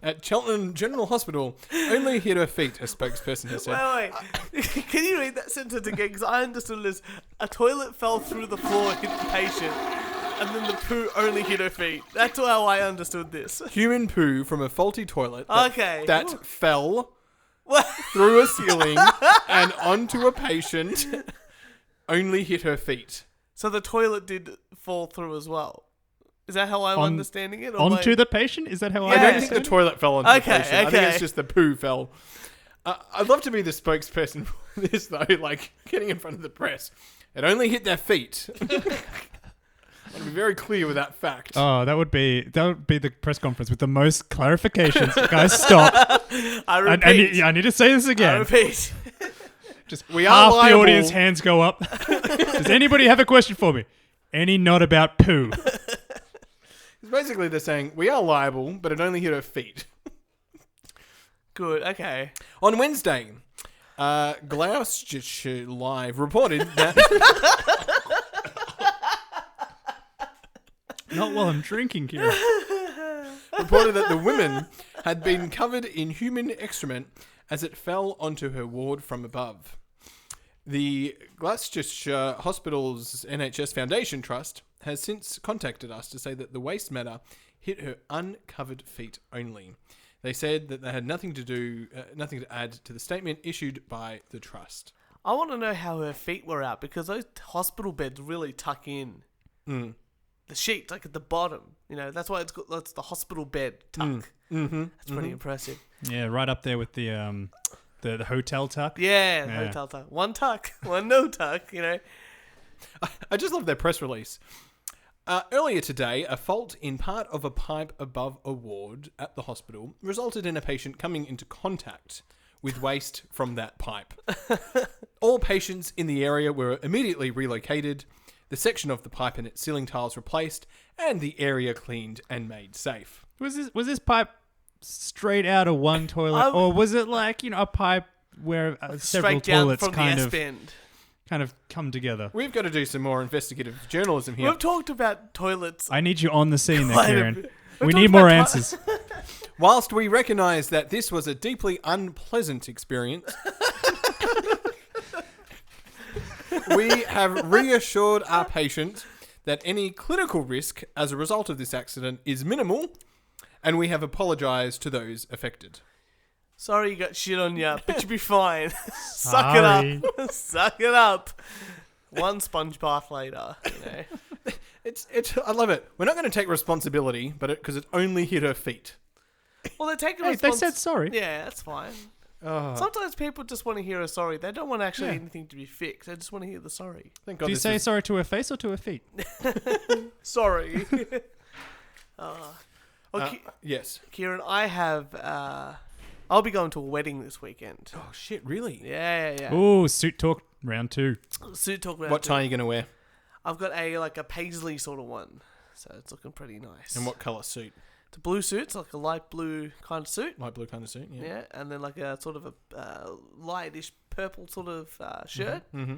Speaker 2: at Cheltenham General Hospital only hit her feet, a spokesperson has said.
Speaker 1: Wait. Can you read that sentence again? Because I understood it as a toilet fell through the floor, hit the patient, and then the poo only hit her feet. That's how I understood this.
Speaker 2: Human poo from a faulty toilet that
Speaker 1: Ooh.
Speaker 2: fell through a ceiling and onto a patient only hit her feet.
Speaker 1: So the toilet did fall through as well. Is that how I'm understanding it? Or
Speaker 3: Onto the patient? Is that how
Speaker 2: I don't think the
Speaker 3: understand
Speaker 2: toilet fell onto the patient. I think
Speaker 1: okay.
Speaker 2: it's just the poo fell. I'd love to be the spokesperson for this, though, like getting in front of the press. It only hit their feet. I'd be very clear with that fact.
Speaker 3: Oh, that would be the press conference with the most clarifications. Guys, stop.
Speaker 1: I repeat.
Speaker 3: I need to say this
Speaker 1: I
Speaker 3: again.
Speaker 1: repeat.
Speaker 3: Just
Speaker 2: We are
Speaker 3: half the
Speaker 2: liable.
Speaker 3: audience hands go up. Does anybody have a question for me? Any not about poo?
Speaker 2: Basically, they're saying, we are liable, but it only hit her feet.
Speaker 1: Good, okay.
Speaker 2: On Wednesday, Gloucestershire Live reported that...
Speaker 3: Not while I'm drinking, Kieran.
Speaker 2: reported that the woman had been covered in human excrement as it fell onto her ward from above. The Gloucestershire Hospital's NHS Foundation Trust has since contacted us to say that the waste matter hit her uncovered feet only. They said that they had nothing to add to the statement issued by the trust.
Speaker 1: I want to know how her feet were out because those hospital beds really tuck in.
Speaker 2: Mm.
Speaker 1: The sheets, like at the bottom. That's why that's the hospital bed tuck.
Speaker 2: Mm-hmm.
Speaker 1: That's pretty impressive.
Speaker 3: Yeah, right up there with the hotel tuck.
Speaker 1: Yeah,
Speaker 3: Yeah.
Speaker 1: hotel tuck. One tuck, one no tuck,
Speaker 2: I just love their press release. Earlier today, a fault in part of a pipe above a ward at the hospital resulted in a patient coming into contact with waste from that pipe. All patients in the area were immediately relocated, the section of the pipe and its ceiling tiles replaced, and the area cleaned and made safe.
Speaker 3: Was this pipe straight out of one toilet, or was it like a pipe where several
Speaker 1: Straight down
Speaker 3: toilets
Speaker 1: from
Speaker 3: kind
Speaker 1: the
Speaker 3: of?
Speaker 1: S-bend.
Speaker 3: kind of come together.
Speaker 2: We've got to do some more investigative journalism here.
Speaker 1: We've talked about toilets.
Speaker 3: I need you on the scene there,
Speaker 1: Quite a
Speaker 3: Kieran.
Speaker 1: bit.
Speaker 3: We
Speaker 1: We've
Speaker 3: need
Speaker 1: talked
Speaker 3: more
Speaker 1: about
Speaker 3: answers.
Speaker 2: Whilst we recognise that this was a deeply unpleasant experience, we have reassured our patient that any clinical risk as a result of this accident is minimal, and we have apologised to those affected.
Speaker 1: Sorry you got shit on you, but you'll be fine. Suck it up. Suck it up. One sponge bath later, you know.
Speaker 2: It's. I love it. We're not going to take responsibility, but because it only hit her feet.
Speaker 1: Well, they're taking
Speaker 3: Hey, they said sorry.
Speaker 1: Yeah, that's fine. Sometimes people just want to hear a sorry. They don't want actually anything to be fixed. They just want to hear the sorry.
Speaker 2: Thank God.
Speaker 3: Do you say sorry to her face or to her feet?
Speaker 1: Sorry.
Speaker 2: Yes.
Speaker 1: Kieran, I have... I'll be going to a wedding this weekend.
Speaker 2: Oh shit! Really?
Speaker 1: Yeah.
Speaker 3: Ooh, suit talk round 2.
Speaker 1: Suit talk about
Speaker 2: What tie are you going to wear?
Speaker 1: I've got a paisley sort of one, so it's looking pretty nice.
Speaker 2: And what colour suit?
Speaker 1: It's a blue suit. It's like a light blue kind of suit.
Speaker 2: Light blue kind of suit.
Speaker 1: Yeah, and then like a sort of a lightish purple sort of shirt,
Speaker 2: Mm-hmm.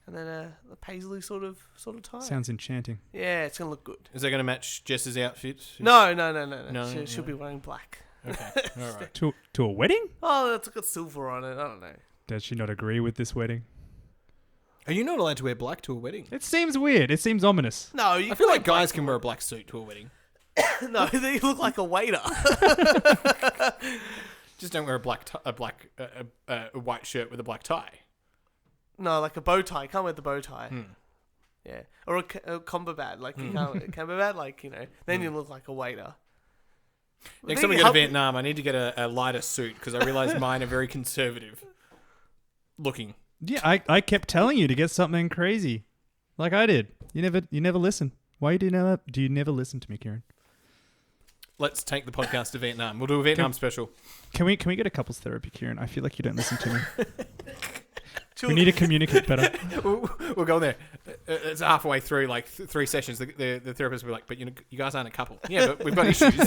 Speaker 1: and then a paisley sort of tie.
Speaker 3: Sounds enchanting.
Speaker 1: Yeah, it's gonna look good.
Speaker 2: Is that going to match Jess's outfit?
Speaker 1: No.
Speaker 2: No,
Speaker 1: She'll be wearing black.
Speaker 2: Okay. All right.
Speaker 3: To a wedding?
Speaker 1: Oh, it's got silver on it. I don't know.
Speaker 3: Does she not agree with this wedding?
Speaker 2: Are you not allowed to wear black to a wedding?
Speaker 3: It seems weird. It seems ominous.
Speaker 1: No, you
Speaker 2: I feel
Speaker 1: can
Speaker 2: like guys can wear a black suit to a wedding.
Speaker 1: No, they look like a waiter.
Speaker 2: Just don't wear a white shirt with a black tie.
Speaker 1: No, like a bow tie. Can't wear the bow tie.
Speaker 2: Hmm.
Speaker 1: Yeah, or a cummerbund. Like you can't cummerbund. Like then you look like a waiter.
Speaker 2: Next time we go to Vietnam, I need to get a lighter suit because I realise mine are very conservative looking.
Speaker 3: Yeah, I kept telling you to get something crazy, like I did. You never listen. Why do you never listen to me, Kieran?
Speaker 2: Let's take the podcast to Vietnam. We'll do a Vietnam special.
Speaker 3: Can we get a couples therapy, Kieran? I feel like you don't listen to me. We need to communicate better.
Speaker 2: We'll go there. It's halfway through, like 3 sessions. The therapist will be like, "But you guys aren't a couple." Yeah, but we've got issues.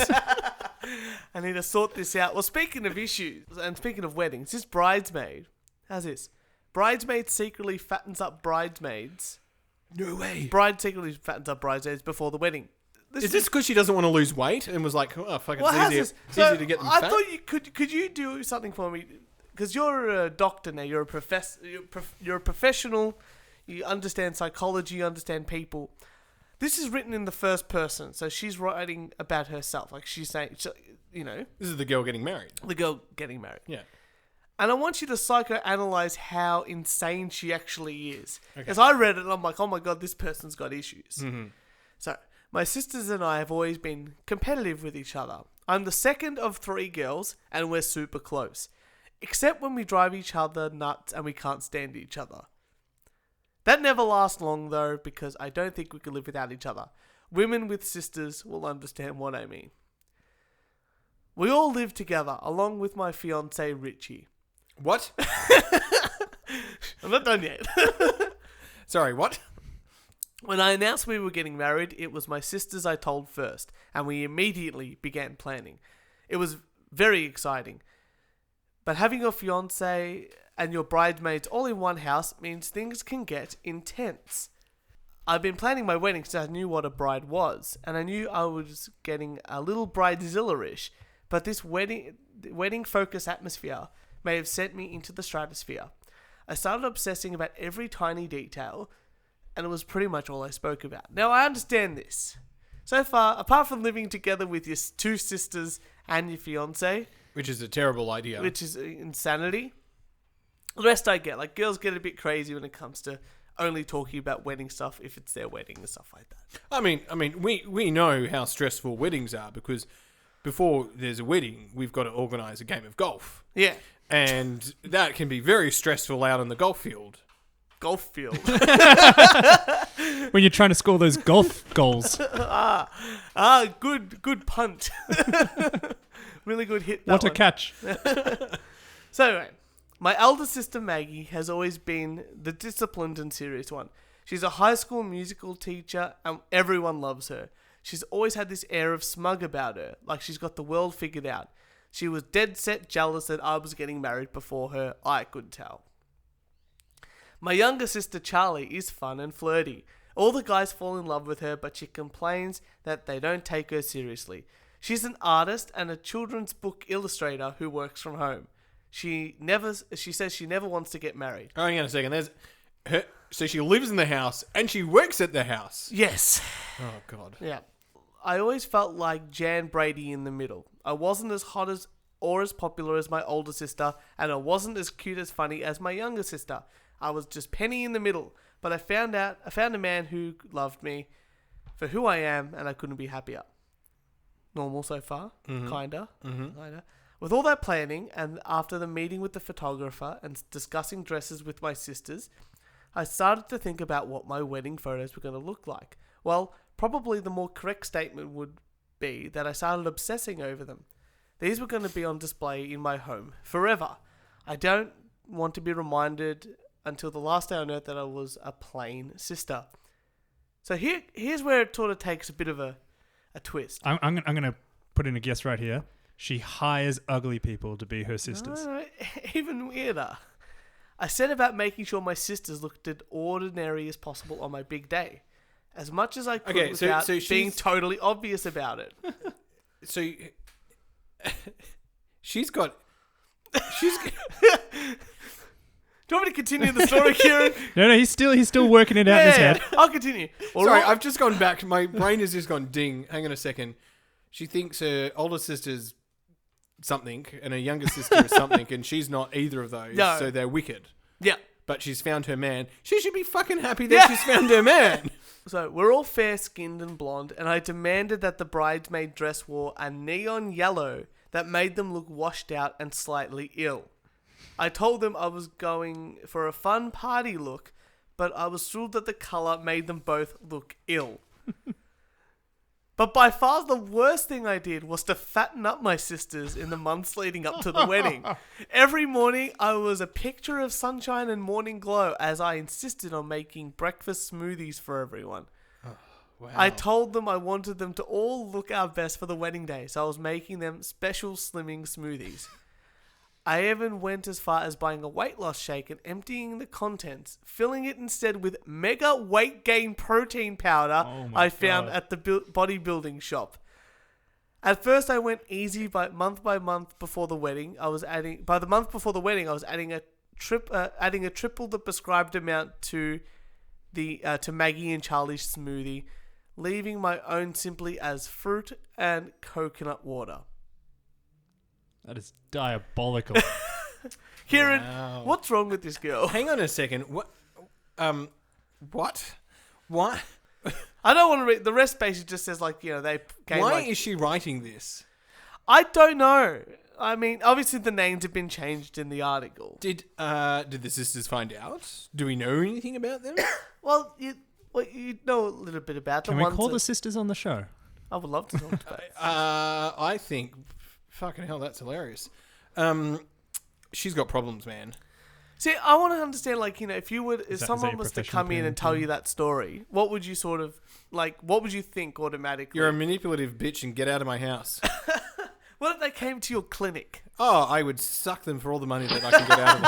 Speaker 1: I need to sort this out. Well, speaking of issues, and speaking of weddings, this bridesmaid, how's this? Bridesmaid secretly fattens up bridesmaids.
Speaker 2: No way.
Speaker 1: Bride secretly fattens up bridesmaids before the wedding.
Speaker 2: Is this because she doesn't want to lose weight and was like, "Oh fuck,
Speaker 1: Well,
Speaker 2: it's easier to get them
Speaker 1: I
Speaker 2: fat"?
Speaker 1: thought you could you do something for me? Because you're a doctor now. You're a professor. You're a professional. You understand psychology. You understand people. This is written in the first person, so she's writing about herself. Like she's saying,
Speaker 2: This is the girl getting married.
Speaker 1: the girl getting married.
Speaker 2: Yeah.
Speaker 1: And I want you to psychoanalyze how insane she actually is. Because I read it and I'm like, oh my God, this person's got issues.
Speaker 2: Mm-hmm.
Speaker 1: So, my sisters and I have always been competitive with each other. I'm the second of 3 girls and we're super close. Except when we drive each other nuts and we can't stand each other. That never lasts long though, because I don't think we could live without each other. Women with sisters will understand what I mean. We all live together, along with my fiance Richie.
Speaker 2: What?
Speaker 1: I'm not done yet.
Speaker 2: Sorry, what?
Speaker 1: When I announced we were getting married, it was my sisters I told first, and we immediately began planning. It was very exciting. But having your fiance and your bridesmaids all in one house means things can get intense. I've been planning my wedding since I knew what a bride was, and I knew I was getting a little bridezilla-ish, but this wedding-focused atmosphere may have sent me into the stratosphere. I started obsessing about every tiny detail, and it was pretty much all I spoke about. Now, I understand this. So far, apart from living together with your 2 sisters and your fiance,
Speaker 2: Which is a terrible idea.
Speaker 1: which is insanity, the rest I get. Like, girls get a bit crazy when it comes to only talking about wedding stuff if it's their wedding and stuff like that.
Speaker 2: I mean, we know how stressful weddings are because before there's a wedding, we've got to organise a game of golf.
Speaker 1: Yeah.
Speaker 2: And that can be very stressful out on the golf field.
Speaker 1: Golf field.
Speaker 3: When you're trying to score those golf goals.
Speaker 1: Good punt. Really good hit.
Speaker 3: What a catch.
Speaker 1: So anyway, my elder sister Maggie has always been the disciplined and serious one. She's a high school musical teacher and everyone loves her. She's always had this air of smug about her, like she's got the world figured out. She was dead set jealous that I was getting married before her, I could tell. My younger sister Charlie is fun and flirty. All the guys fall in love with her, but she complains that they don't take her seriously. She's an artist and a children's book illustrator who works from home. She says she never wants to get married.
Speaker 2: Oh, hang on a second. So she lives in the house and she works at the house.
Speaker 1: Yes.
Speaker 2: Oh, God.
Speaker 1: Yeah. I always felt like Jan Brady in the middle. I wasn't as hot as or as popular as my older sister, and I wasn't as cute as funny as my younger sister. I was just penny in the middle. But I found a man who loved me for who I am, and I couldn't be happier. Normal so far?
Speaker 2: Mm-hmm.
Speaker 1: Kinda.
Speaker 2: Mm-hmm.
Speaker 1: Kinda. With all that planning, and after the meeting with the photographer and discussing dresses with my sisters, I started to think about what my wedding photos were going to look like. Well, probably the more correct statement would be that I started obsessing over them. These were going to be on display in my home forever. I don't want to be reminded until the last day on earth that I was a plain sister. So here's where it sort of takes a bit of a twist.
Speaker 3: I'm going to put in a guess right here. She hires ugly people to be her sisters.
Speaker 1: No, even weirder. I set about making sure my sisters looked as ordinary as possible on my big day. As much as I could without being totally obvious about it.
Speaker 2: So she's... Do
Speaker 1: you want me to continue the story, Kieran?
Speaker 3: No, he's still working it out in his head.
Speaker 1: I'll continue.
Speaker 2: Sorry, I've just gone back. My brain has just gone ding. Hang on a second. She thinks her older sister's something and her younger sister is something, and she's not either of those.
Speaker 1: No.
Speaker 2: So they're wicked.
Speaker 1: Yeah.
Speaker 2: But she's found her man. She should be fucking happy that she's found her man.
Speaker 1: So we're all fair-skinned and blonde, and I demanded that the bridesmaid dress wore a neon yellow that made them look washed out and slightly ill. I told them I was going for a fun party look, but I was thrilled that the colour made them both look ill. But by far the worst thing I did was to fatten up my sisters in the months leading up to the wedding. Every morning I was a picture of sunshine and morning glow as I insisted on making breakfast smoothies for everyone.
Speaker 2: Wow.
Speaker 1: I told them I wanted them to all look our best for the wedding day, so I was making them special slimming smoothies. I even went as far as buying a weight loss shake and emptying the contents, filling it instead with mega weight gain protein powder I found at the bodybuilding shop. At first, I went easy by month before the wedding. By the month before the wedding, I was adding a triple the prescribed amount to Maggie and Charlie's smoothie, leaving my own simply as fruit and coconut water.
Speaker 3: That is diabolical.
Speaker 1: Kieran,
Speaker 2: Wow.
Speaker 1: what's wrong with this girl?
Speaker 2: Hang on a second. What? What?
Speaker 1: I don't want to read. The rest basically just says they came.
Speaker 2: Why is she writing this?
Speaker 1: I don't know. I mean, obviously the names have been changed in the article.
Speaker 2: Did the sisters find out? Do we know anything about them?
Speaker 1: Well, you know a little bit about them.
Speaker 3: Can we call the sisters on the show?
Speaker 1: I would love to talk about it.
Speaker 2: I think, fucking hell, that's hilarious. She's got problems, man.
Speaker 1: See, I want to understand, if someone
Speaker 3: your
Speaker 1: was to
Speaker 3: professional
Speaker 1: come in and
Speaker 3: opinion?
Speaker 1: tell you that story, what would you what would you think automatically?
Speaker 2: You're a manipulative bitch and get out of my house.
Speaker 1: What if they came to your clinic?
Speaker 2: Oh, I would suck them for all the money that I can get out of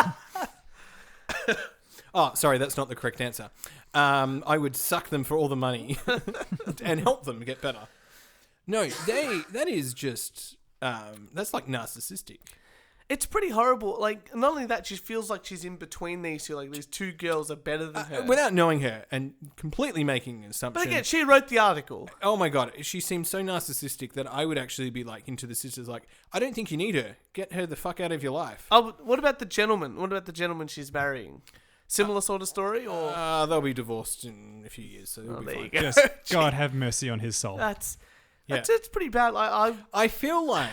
Speaker 2: them. Oh, sorry, that's not the correct answer. I would suck them for all the money and help them get better. No, that is just, that's like narcissistic.
Speaker 1: It's pretty horrible. Not only that, she feels like she's in between these two. These two girls are better than her.
Speaker 2: Without knowing her and completely making an assumption.
Speaker 1: But again, she wrote the article.
Speaker 2: Oh my God, she seems so narcissistic that I would actually be into the sisters I don't think you need her. Get her the fuck out of your life.
Speaker 1: Oh, what about the gentleman? What about the gentleman she's marrying? Similar sort of story, or
Speaker 2: they'll be divorced in a few years, so they'll be
Speaker 1: there
Speaker 2: fine.
Speaker 1: you go.
Speaker 3: Yes, God have mercy on his soul.
Speaker 1: It's pretty bad.
Speaker 2: I feel like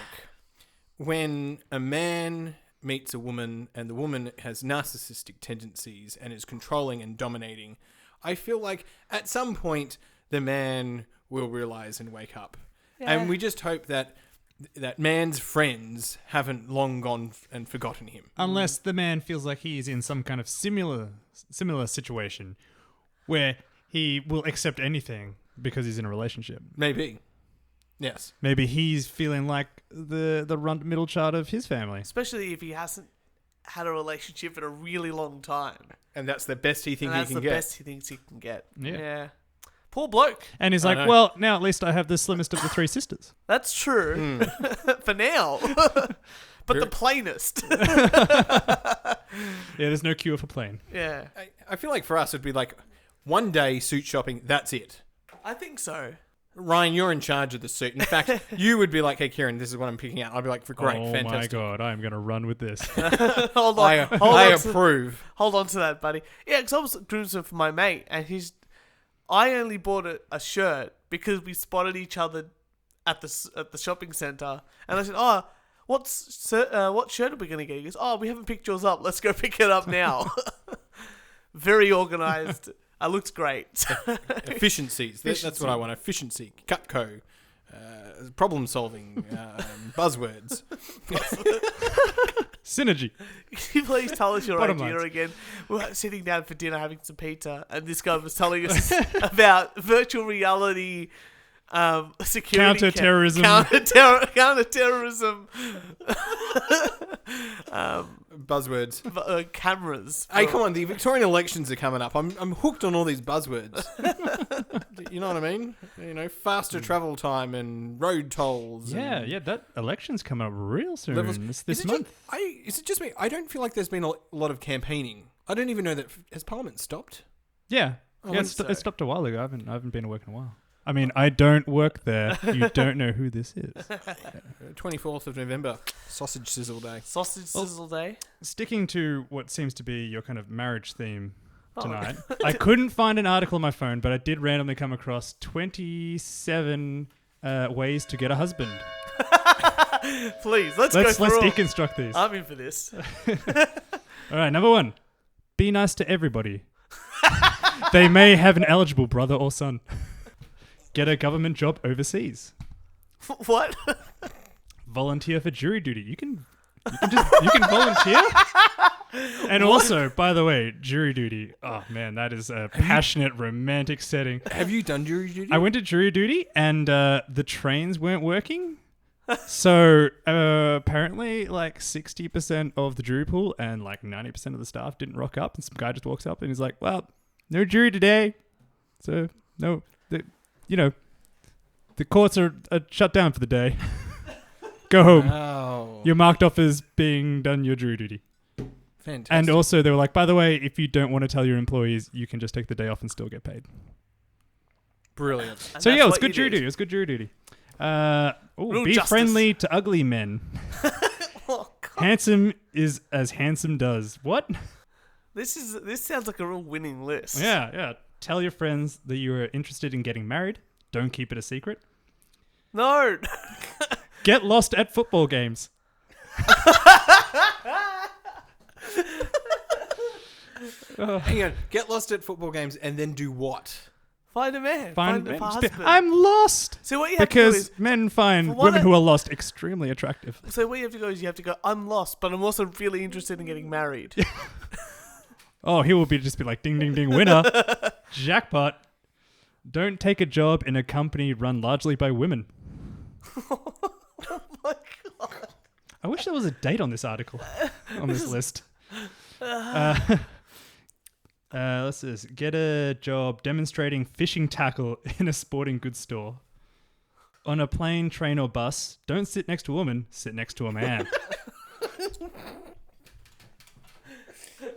Speaker 2: when a man meets a woman and the woman has narcissistic tendencies and is controlling and dominating, I feel like at some point the man will realize and wake up.
Speaker 1: Yeah.
Speaker 2: And we just hope that man's friends haven't long gone and forgotten him.
Speaker 3: Unless the man feels like he's in some kind of similar situation where he will accept anything because he's in a relationship.
Speaker 2: Maybe. Yes.
Speaker 3: Maybe he's feeling like the runt middle child of his family.
Speaker 1: especially if he hasn't had a relationship in a really long time.
Speaker 2: And that's the best he thinks
Speaker 1: And
Speaker 2: he
Speaker 1: that's
Speaker 2: can
Speaker 1: the
Speaker 2: get.
Speaker 1: best he thinks he can get.
Speaker 3: Yeah.
Speaker 1: Poor bloke.
Speaker 3: And he's
Speaker 2: I
Speaker 3: like,
Speaker 2: know.
Speaker 3: well, now at least I have the slimmest of the three sisters.
Speaker 1: That's true. For now. But the plainest.
Speaker 3: Yeah, there's no cure for plain.
Speaker 1: Yeah.
Speaker 2: I feel like for us, it'd be like one day suit shopping, that's it.
Speaker 1: I think so.
Speaker 2: Ryan, you're in charge of the suit. In fact, you would be like, hey, Kieran, this is what I'm picking out. I'd be like, great,
Speaker 3: oh
Speaker 2: fantastic.
Speaker 3: my god, I'm going to run with this.
Speaker 1: Hold on.
Speaker 2: I approve.
Speaker 1: Hold on to that, buddy. Yeah, because I was doing something for my mate, and I only bought a shirt because we spotted each other at the shopping centre, and I said, "Oh, what shirt are we gonna get?" He goes, "Oh, we haven't picked yours up. Let's go pick it up now." Very organised. I looked great.
Speaker 2: Efficiencies. That's what I want. Efficiency. Cutco. Problem solving. Buzzwords.
Speaker 3: Synergy.
Speaker 1: Can you please tell us your
Speaker 3: Bottom
Speaker 1: idea
Speaker 3: lines.
Speaker 1: again? We were sitting down for dinner having some pizza, and this guy was telling us about virtual reality, security,
Speaker 3: Counter-terrorism.
Speaker 1: counter-terrorism,
Speaker 2: Buzzwords.
Speaker 1: cameras.
Speaker 2: Hey, come on! The Victorian elections are coming up. I'm hooked on all these buzzwords. You know what I mean? You know, faster travel time and road tolls.
Speaker 3: Yeah,
Speaker 2: and
Speaker 3: yeah, that election's coming up real soon.
Speaker 2: levels.
Speaker 3: This
Speaker 2: Is it
Speaker 3: month.
Speaker 2: is it just me? I don't feel like there's been a lot of campaigning. I don't even know that has Parliament stopped.
Speaker 3: Yeah.
Speaker 2: I
Speaker 3: Yeah,
Speaker 2: wouldn't
Speaker 3: it
Speaker 2: say.
Speaker 3: stopped a while ago. I haven't been to work in a while. I mean, I don't work there. You don't know who this is.
Speaker 2: 24th of November, sausage sizzle day.
Speaker 1: Sausage sizzle day.
Speaker 3: Sticking to what seems to be your kind of marriage theme
Speaker 1: Oh.
Speaker 3: tonight, I couldn't find an article on my phone, but I did randomly come across 27 ways to get a husband.
Speaker 1: Please, let's go
Speaker 3: Let's
Speaker 1: through 'em.
Speaker 3: deconstruct these.
Speaker 1: I'm in for this.
Speaker 3: All right, number 1. Be nice to everybody. They may have an eligible brother or son. Get a government job overseas.
Speaker 1: What?
Speaker 3: Volunteer for jury duty. You can volunteer. And also, by the way, jury duty. Oh man, that is a passionate, romantic setting.
Speaker 2: Have you done jury duty?
Speaker 3: I went to jury duty, and the trains weren't working. So apparently, like 60% of the jury pool and like 90% of the staff didn't rock up. And some guy just walks up and he's like, "Well, no jury today, so no, the courts are shut down for the day. Go home.
Speaker 2: Oh,
Speaker 3: You're marked off as being done your jury duty."
Speaker 2: fantastic.
Speaker 3: And also, they were like, "By the way, if you don't want to tell your employees, you can just take the day off and still get paid."
Speaker 2: Brilliant.
Speaker 1: And
Speaker 3: So
Speaker 1: that's
Speaker 3: yeah, it was
Speaker 1: what
Speaker 3: good
Speaker 1: you
Speaker 3: jury
Speaker 1: did.
Speaker 3: duty. It was good jury duty.
Speaker 1: Real
Speaker 3: Be
Speaker 1: justice.
Speaker 3: friendly to ugly men.
Speaker 1: Oh, God.
Speaker 3: Handsome is as handsome does. What?
Speaker 1: This sounds like a real winning list.
Speaker 3: Yeah. Tell your friends that you are interested in getting married. Don't keep it a secret.
Speaker 1: No.
Speaker 3: Get lost at football games.
Speaker 2: Hang on. Get lost at football games and then do what?
Speaker 1: Find a man.
Speaker 3: Find
Speaker 1: a
Speaker 3: men.
Speaker 1: husband.
Speaker 3: I'm lost.
Speaker 1: So what you have to do
Speaker 3: Because
Speaker 1: is,
Speaker 3: men find
Speaker 1: For what
Speaker 3: women
Speaker 1: I-
Speaker 3: who are lost extremely attractive.
Speaker 1: so what you have to go is you have to go, I'm lost, but I'm also really interested in getting married.
Speaker 3: Oh, he will just be like, ding, ding, ding, winner. Jackpot. Don't take a job in a company run largely by women.
Speaker 1: Oh my God.
Speaker 3: I wish there was a date on this article, on this list. Let's see this. Get a job demonstrating fishing tackle in a sporting goods store. On a plane, train, or bus, don't sit next to a woman, sit next to a man.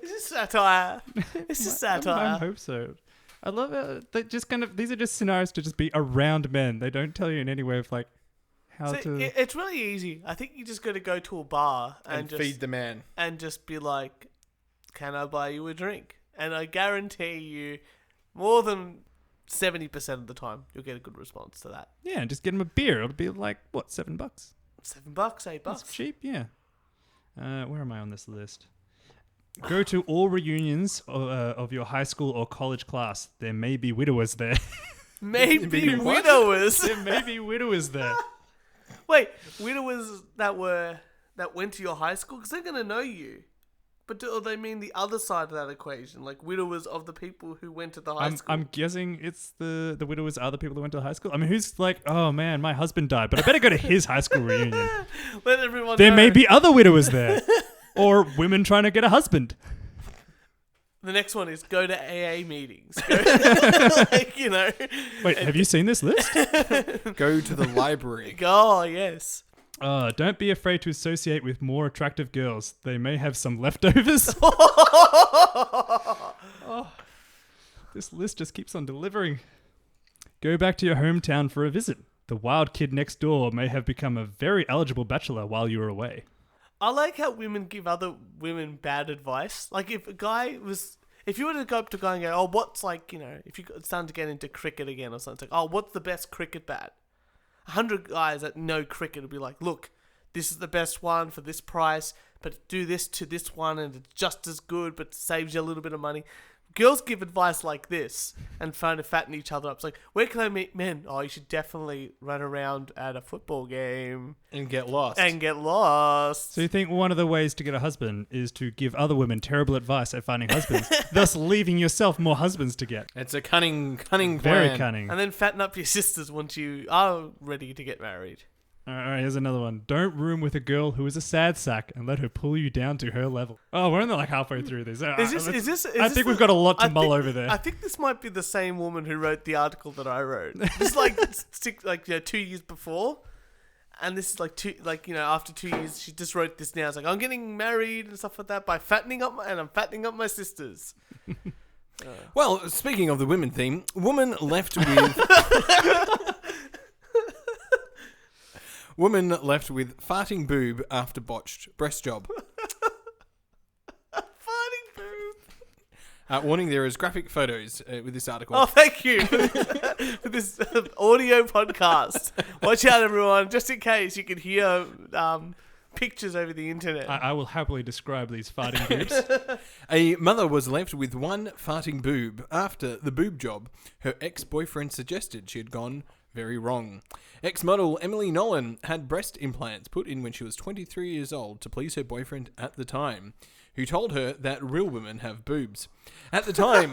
Speaker 1: This is satire. This is
Speaker 3: I
Speaker 1: satire.
Speaker 3: hope so. I love it. They just these are just scenarios to just be around men. They don't tell you in any way of like how
Speaker 1: So
Speaker 3: to.
Speaker 1: it's really easy. I think you just got to go to a bar
Speaker 2: And
Speaker 1: just
Speaker 2: feed the man.
Speaker 1: and just be like, "Can I buy you a drink?" And I guarantee you, more than 70% of the time, you'll get a good response to that.
Speaker 3: Yeah, just get him a beer. It'll be like what, $7?
Speaker 1: $7, $8
Speaker 3: That's
Speaker 1: bucks.
Speaker 3: cheap. Yeah. Where am I on this list? Go to all reunions of your high school or college class. There may be widowers there.
Speaker 1: Maybe
Speaker 2: Maybe what?
Speaker 1: widowers.
Speaker 3: There may be widowers there.
Speaker 1: Wait, widowers that went to your high school, because they're gonna know you. But do they mean the other side of that equation, like widowers of the people who went to the high school?
Speaker 3: I'm guessing it's the widowers are the people that went to high school. I mean, who's like, oh man, my husband died, but I better go to his high school reunion.
Speaker 1: Let everyone
Speaker 3: There
Speaker 1: know.
Speaker 3: may be other widowers there. Or women trying to get a husband.
Speaker 1: The next one is go to AA meetings.
Speaker 3: Wait, have you seen this list?
Speaker 2: Go to the library.
Speaker 1: Oh, yes.
Speaker 3: Don't be afraid to associate with more attractive girls. They may have some leftovers. This list just keeps on delivering. Go back to your hometown for a visit. The wild kid next door may have become a very eligible bachelor while you were away.
Speaker 1: I like how women give other women bad advice. Like if you were to go up to a guy and go, oh, what's like, if you're starting to get into cricket again or something, it's like, oh, what's the best cricket bat? 100 guys that know cricket would be like, look, this is the best one for this price, but do this to this one and it's just as good, but saves you a little bit of money. Girls give advice like this and trying to fatten each other up. It's like, where can I meet men? Oh, you should definitely run around at a football game.
Speaker 2: And get lost.
Speaker 1: So
Speaker 3: you think one of the ways to get a husband is to give other women terrible advice at finding husbands, thus leaving yourself more husbands to get.
Speaker 2: It's a cunning plan.
Speaker 3: Very cunning.
Speaker 1: And then fatten up your sisters once you are ready to get married.
Speaker 3: All right, here's another one. Don't room with a girl who is a sad sack and let her pull you down to her level. Oh, we're only like halfway through this. I think we've got a lot to mull over there.
Speaker 1: I think this might be the same woman who wrote the article that I wrote. Just like 2 years before, and this is after 2 years, she just wrote this now. It's like, I'm getting married and stuff like that by fattening up, I'm fattening up my sisters.
Speaker 2: Well, speaking of the women theme, woman left with. Woman left with farting boob after botched breast job.
Speaker 1: Farting boob.
Speaker 2: Warning, there is graphic photos with this article.
Speaker 1: Oh, thank you for this audio podcast. Watch out, everyone, just in case you can hear pictures over the internet.
Speaker 3: I will happily describe these farting boobs.
Speaker 2: A mother was left with one farting boob after the boob job her ex-boyfriend suggested she had gone very wrong. Ex-model Emily Nolan had breast implants put in when she was 23 years old to please her boyfriend at the time, who told her that real women have boobs. At the time...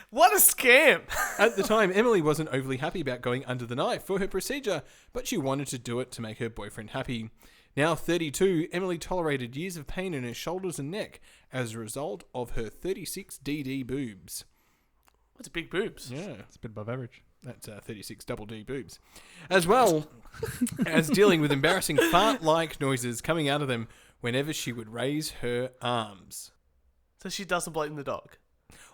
Speaker 1: What a scam!
Speaker 2: At the time, Emily wasn't overly happy about going under the knife for her procedure, but she wanted to do it to make her boyfriend happy. Now 32, Emily tolerated years of pain in her shoulders and neck as a result of her 36 DD boobs.
Speaker 1: That's big boobs.
Speaker 2: Yeah.
Speaker 3: It's a bit above average.
Speaker 2: That's 36 double D boobs. As well as dealing with embarrassing fart-like noises coming out of them whenever she would raise her arms.
Speaker 1: So she doesn't blame the dog.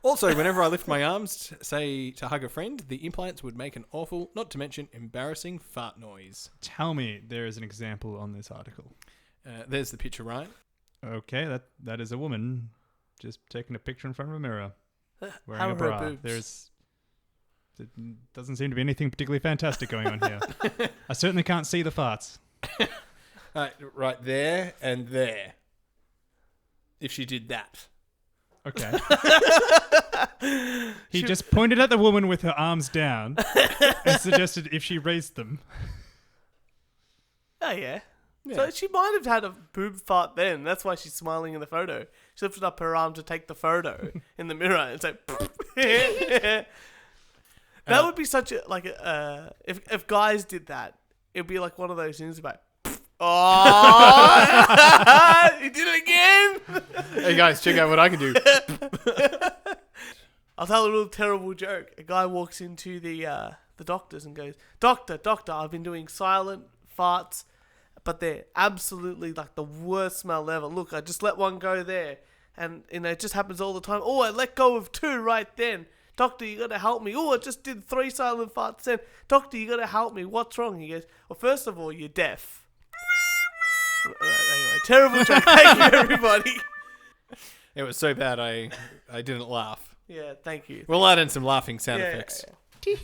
Speaker 2: Also, whenever I lift my arms, say to hug a friend, the implants would make an awful, not to mention embarrassing fart noise.
Speaker 3: Tell me there is an example on this article.
Speaker 2: There's the picture, right?
Speaker 3: Okay, that is a woman just taking a picture in front of a mirror. Wearing
Speaker 1: How
Speaker 3: a
Speaker 1: are
Speaker 3: bra.
Speaker 1: her boobs?
Speaker 3: There doesn't seem to be anything particularly fantastic going on here. I certainly can't see the farts.
Speaker 2: Right there and there. If she did that.
Speaker 3: Okay. He just pointed at the woman with her arms down and suggested if she raised them.
Speaker 1: Oh, yeah. So she might have had a boob fart then. That's why she's smiling in the photo. She lifted up her arm to take the photo in the mirror and say, that would be such a, if guys did that, it'd be like one of those things about, oh, he did it again.
Speaker 2: Hey guys, check out what I can do.
Speaker 1: I'll tell a real terrible joke. A guy walks into the doctor's and goes, Doctor, I've been doing silent farts, but they're absolutely like the worst smell ever. Look, I just let one go there. And it just happens all the time. Oh, I let go of 2 right then. Doctor, you got to help me. Oh, I just did 3 silent farts then. Doctor, you got to help me. What's wrong? He goes, well, first of all, you're deaf. Anyway, terrible joke. Thank you, everybody.
Speaker 2: It was so bad I didn't laugh.
Speaker 1: Yeah, thank you.
Speaker 2: We'll add in some laughing sound effects.
Speaker 1: Yeah.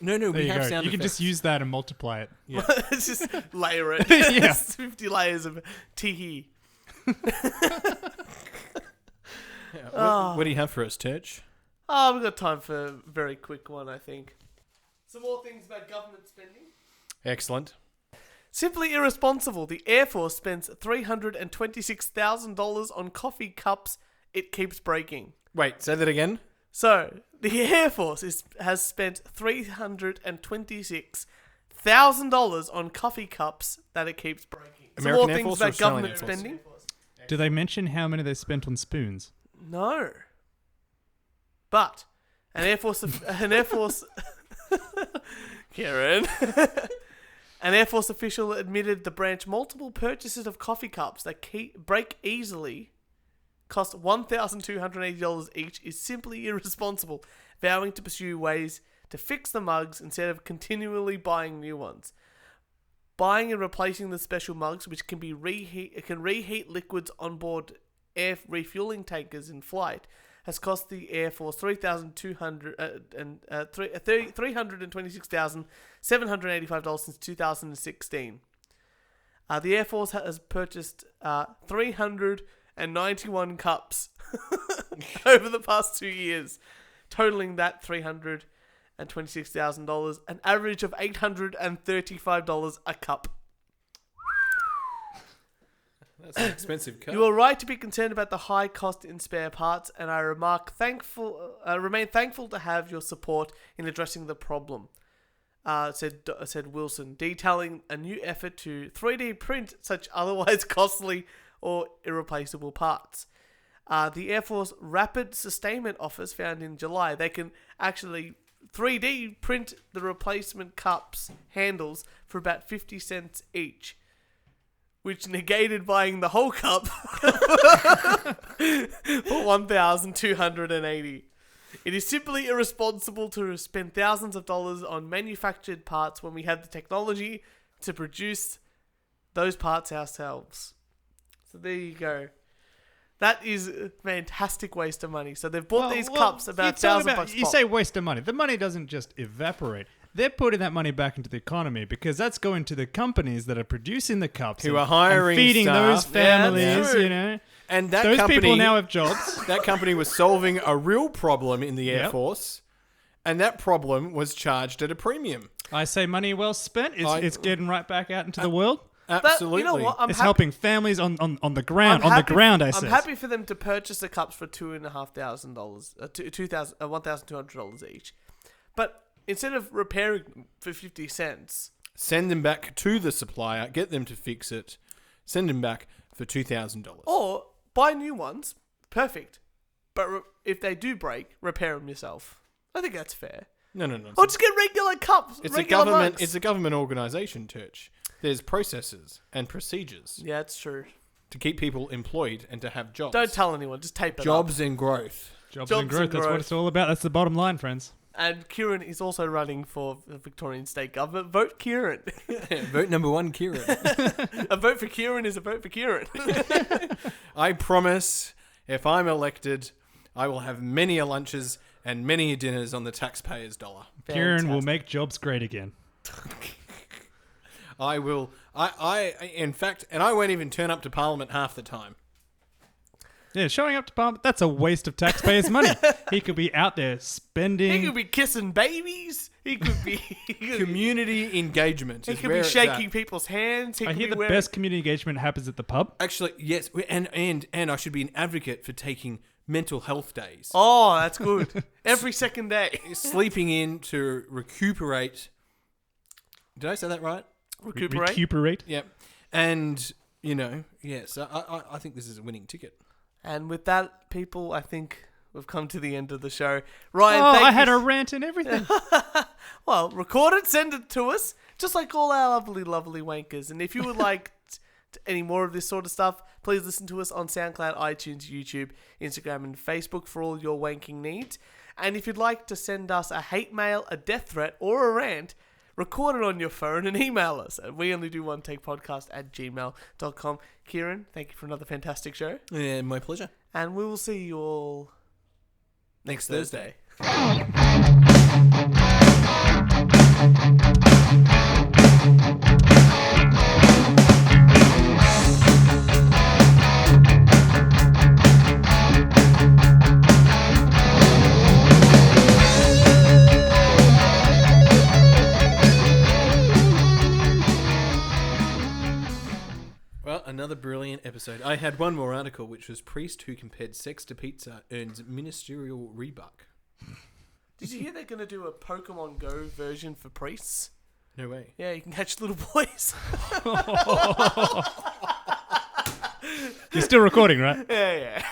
Speaker 2: No,
Speaker 3: There
Speaker 2: we
Speaker 3: you
Speaker 2: have
Speaker 3: go.
Speaker 2: sound
Speaker 3: You can
Speaker 2: effects.
Speaker 3: just use that and multiply it.
Speaker 2: Yeah.
Speaker 1: It's just layer it.
Speaker 3: Yeah.
Speaker 1: 50 layers of tee.
Speaker 2: What do you have for us, Turch?
Speaker 1: Oh, we've got time for a very quick one, I think. Some more things about government spending.
Speaker 2: Excellent.
Speaker 1: Simply irresponsible. The Air Force spends $326,000 on coffee cups it keeps breaking.
Speaker 2: Wait, say that again?
Speaker 1: So, the Air Force has spent $326,000 on coffee cups that it keeps breaking.
Speaker 2: American Air Force or Australian Air Force?
Speaker 1: spending.
Speaker 3: Do they mention how many they spent on spoons?
Speaker 1: No. But an Air Force Kieran. An Air Force official admitted the branch multiple purchases of coffee cups that break easily, cost $1,280 each, is simply irresponsible, vowing to pursue ways to fix the mugs instead of continually buying new ones. Buying and replacing the special mugs, which can reheat liquids on board air refueling tankers in flight, has cost the Air Force $326,785 since 2016. The Air Force has purchased 391 cups over the past 2 years, totaling that $326,000, an average of $835 a cup.
Speaker 2: That's an expensive cup.
Speaker 1: You are right to be concerned about the high cost in spare parts, and I remain thankful to have your support in addressing the problem, said Wilson, detailing a new effort to 3D print such otherwise costly or irreplaceable parts. The Air Force Rapid Sustainment Office found in July they can actually 3D print the replacement cups handles for about 50 cents each, which negated buying the whole cup for $1,280. It is simply irresponsible to spend thousands of dollars on manufactured parts when we have the technology to produce those parts ourselves. So there you go. That is a fantastic waste of money. So they've bought these cups about $1,000
Speaker 3: You say waste of money. The money doesn't just evaporate. They're putting that money back into the economy because that's going to the companies that are producing the cups,
Speaker 2: who are hiring
Speaker 3: and feeding
Speaker 2: staff.
Speaker 3: those families.
Speaker 1: Yeah,
Speaker 3: you know,
Speaker 2: And that
Speaker 3: those
Speaker 2: company,
Speaker 3: people now have jobs.
Speaker 2: That company was solving a real problem in the Air
Speaker 3: Yep.
Speaker 2: Force, and that problem was charged at a premium.
Speaker 3: I say money well spent. It's getting right back out into the world.
Speaker 2: Absolutely.
Speaker 1: You know what?
Speaker 3: It's helping families on the ground.
Speaker 1: I'm
Speaker 3: The ground, I say.
Speaker 1: I'm happy for them to purchase the cups for $2,500, $1,200 each. But instead of repairing them for 50 cents,
Speaker 2: Send them back to the supplier, get them to fix it, send them back for $2,000.
Speaker 1: or buy new ones, perfect. But if they do break, repair them yourself. I think that's fair.
Speaker 2: No.
Speaker 1: Or just get regular cups.
Speaker 2: It's
Speaker 1: regular mugs.
Speaker 2: It's a government organisation, Turch. There's processes and procedures
Speaker 1: Yeah, it's true.
Speaker 2: to keep people employed and to have jobs.
Speaker 1: Don't tell anyone. Just tape it up.
Speaker 2: Jobs and growth.
Speaker 3: Jobs
Speaker 1: Jobs
Speaker 3: and growth.
Speaker 1: and
Speaker 3: That's what
Speaker 1: growth.
Speaker 3: it's all about. That's the bottom line, friends.
Speaker 1: And Kieran is also running for the Victorian state government. Vote Kieran.
Speaker 2: Vote number 1, Kieran.
Speaker 1: A vote for Kieran is a vote for Kieran.
Speaker 2: I promise, if I'm elected, I will have many a lunches and many a dinners on the taxpayer's dollar.
Speaker 3: Kieran will make jobs great again.
Speaker 2: I will. In fact, and I won't even turn up to Parliament half the time.
Speaker 3: Yeah, showing up to Parliament, that's a waste of taxpayers' money. He could be out there spending.
Speaker 1: He could be kissing babies. He could be
Speaker 2: Community engagement.
Speaker 1: He
Speaker 2: is
Speaker 1: could
Speaker 2: where
Speaker 1: be
Speaker 2: it's
Speaker 1: shaking
Speaker 2: at.
Speaker 1: people's hands. He
Speaker 3: I
Speaker 1: could
Speaker 3: hear
Speaker 1: be
Speaker 3: the
Speaker 1: wearing-
Speaker 3: best community engagement happens at the pub.
Speaker 2: Actually, yes, and I should be an advocate for taking mental health days.
Speaker 1: Oh, that's good. Every second day.
Speaker 2: Sleeping in to recuperate. Did I say that right?
Speaker 1: Recuperate.
Speaker 2: Yep. And, yes, I think this is a winning ticket.
Speaker 1: And with that, people, I think we've come to the end of the show. Ryan,
Speaker 3: Oh,
Speaker 1: thank
Speaker 3: I
Speaker 1: you.
Speaker 3: had a rant and everything.
Speaker 1: Well, record it, send it to us, just like all our lovely, lovely wankers. And if you would like any more of this sort of stuff, please listen to us on SoundCloud, iTunes, YouTube, Instagram, and Facebook for all your wanking needs. And if you'd like to send us a hate mail, a death threat, or a rant, record it on your phone and email us at weonlydoonetake@gmail.com. Kieran, thank you for another fantastic show.
Speaker 2: Yeah, my pleasure.
Speaker 1: And we will see you all next Thursday.
Speaker 2: Well, another brilliant episode. I had one more article, which was priest who compared sex to pizza earns ministerial rebuck.
Speaker 1: Did you hear they're going to do a Pokemon Go version for priests?
Speaker 2: No way.
Speaker 1: Yeah, you can catch little boys.
Speaker 3: You're still recording, right?
Speaker 1: Yeah.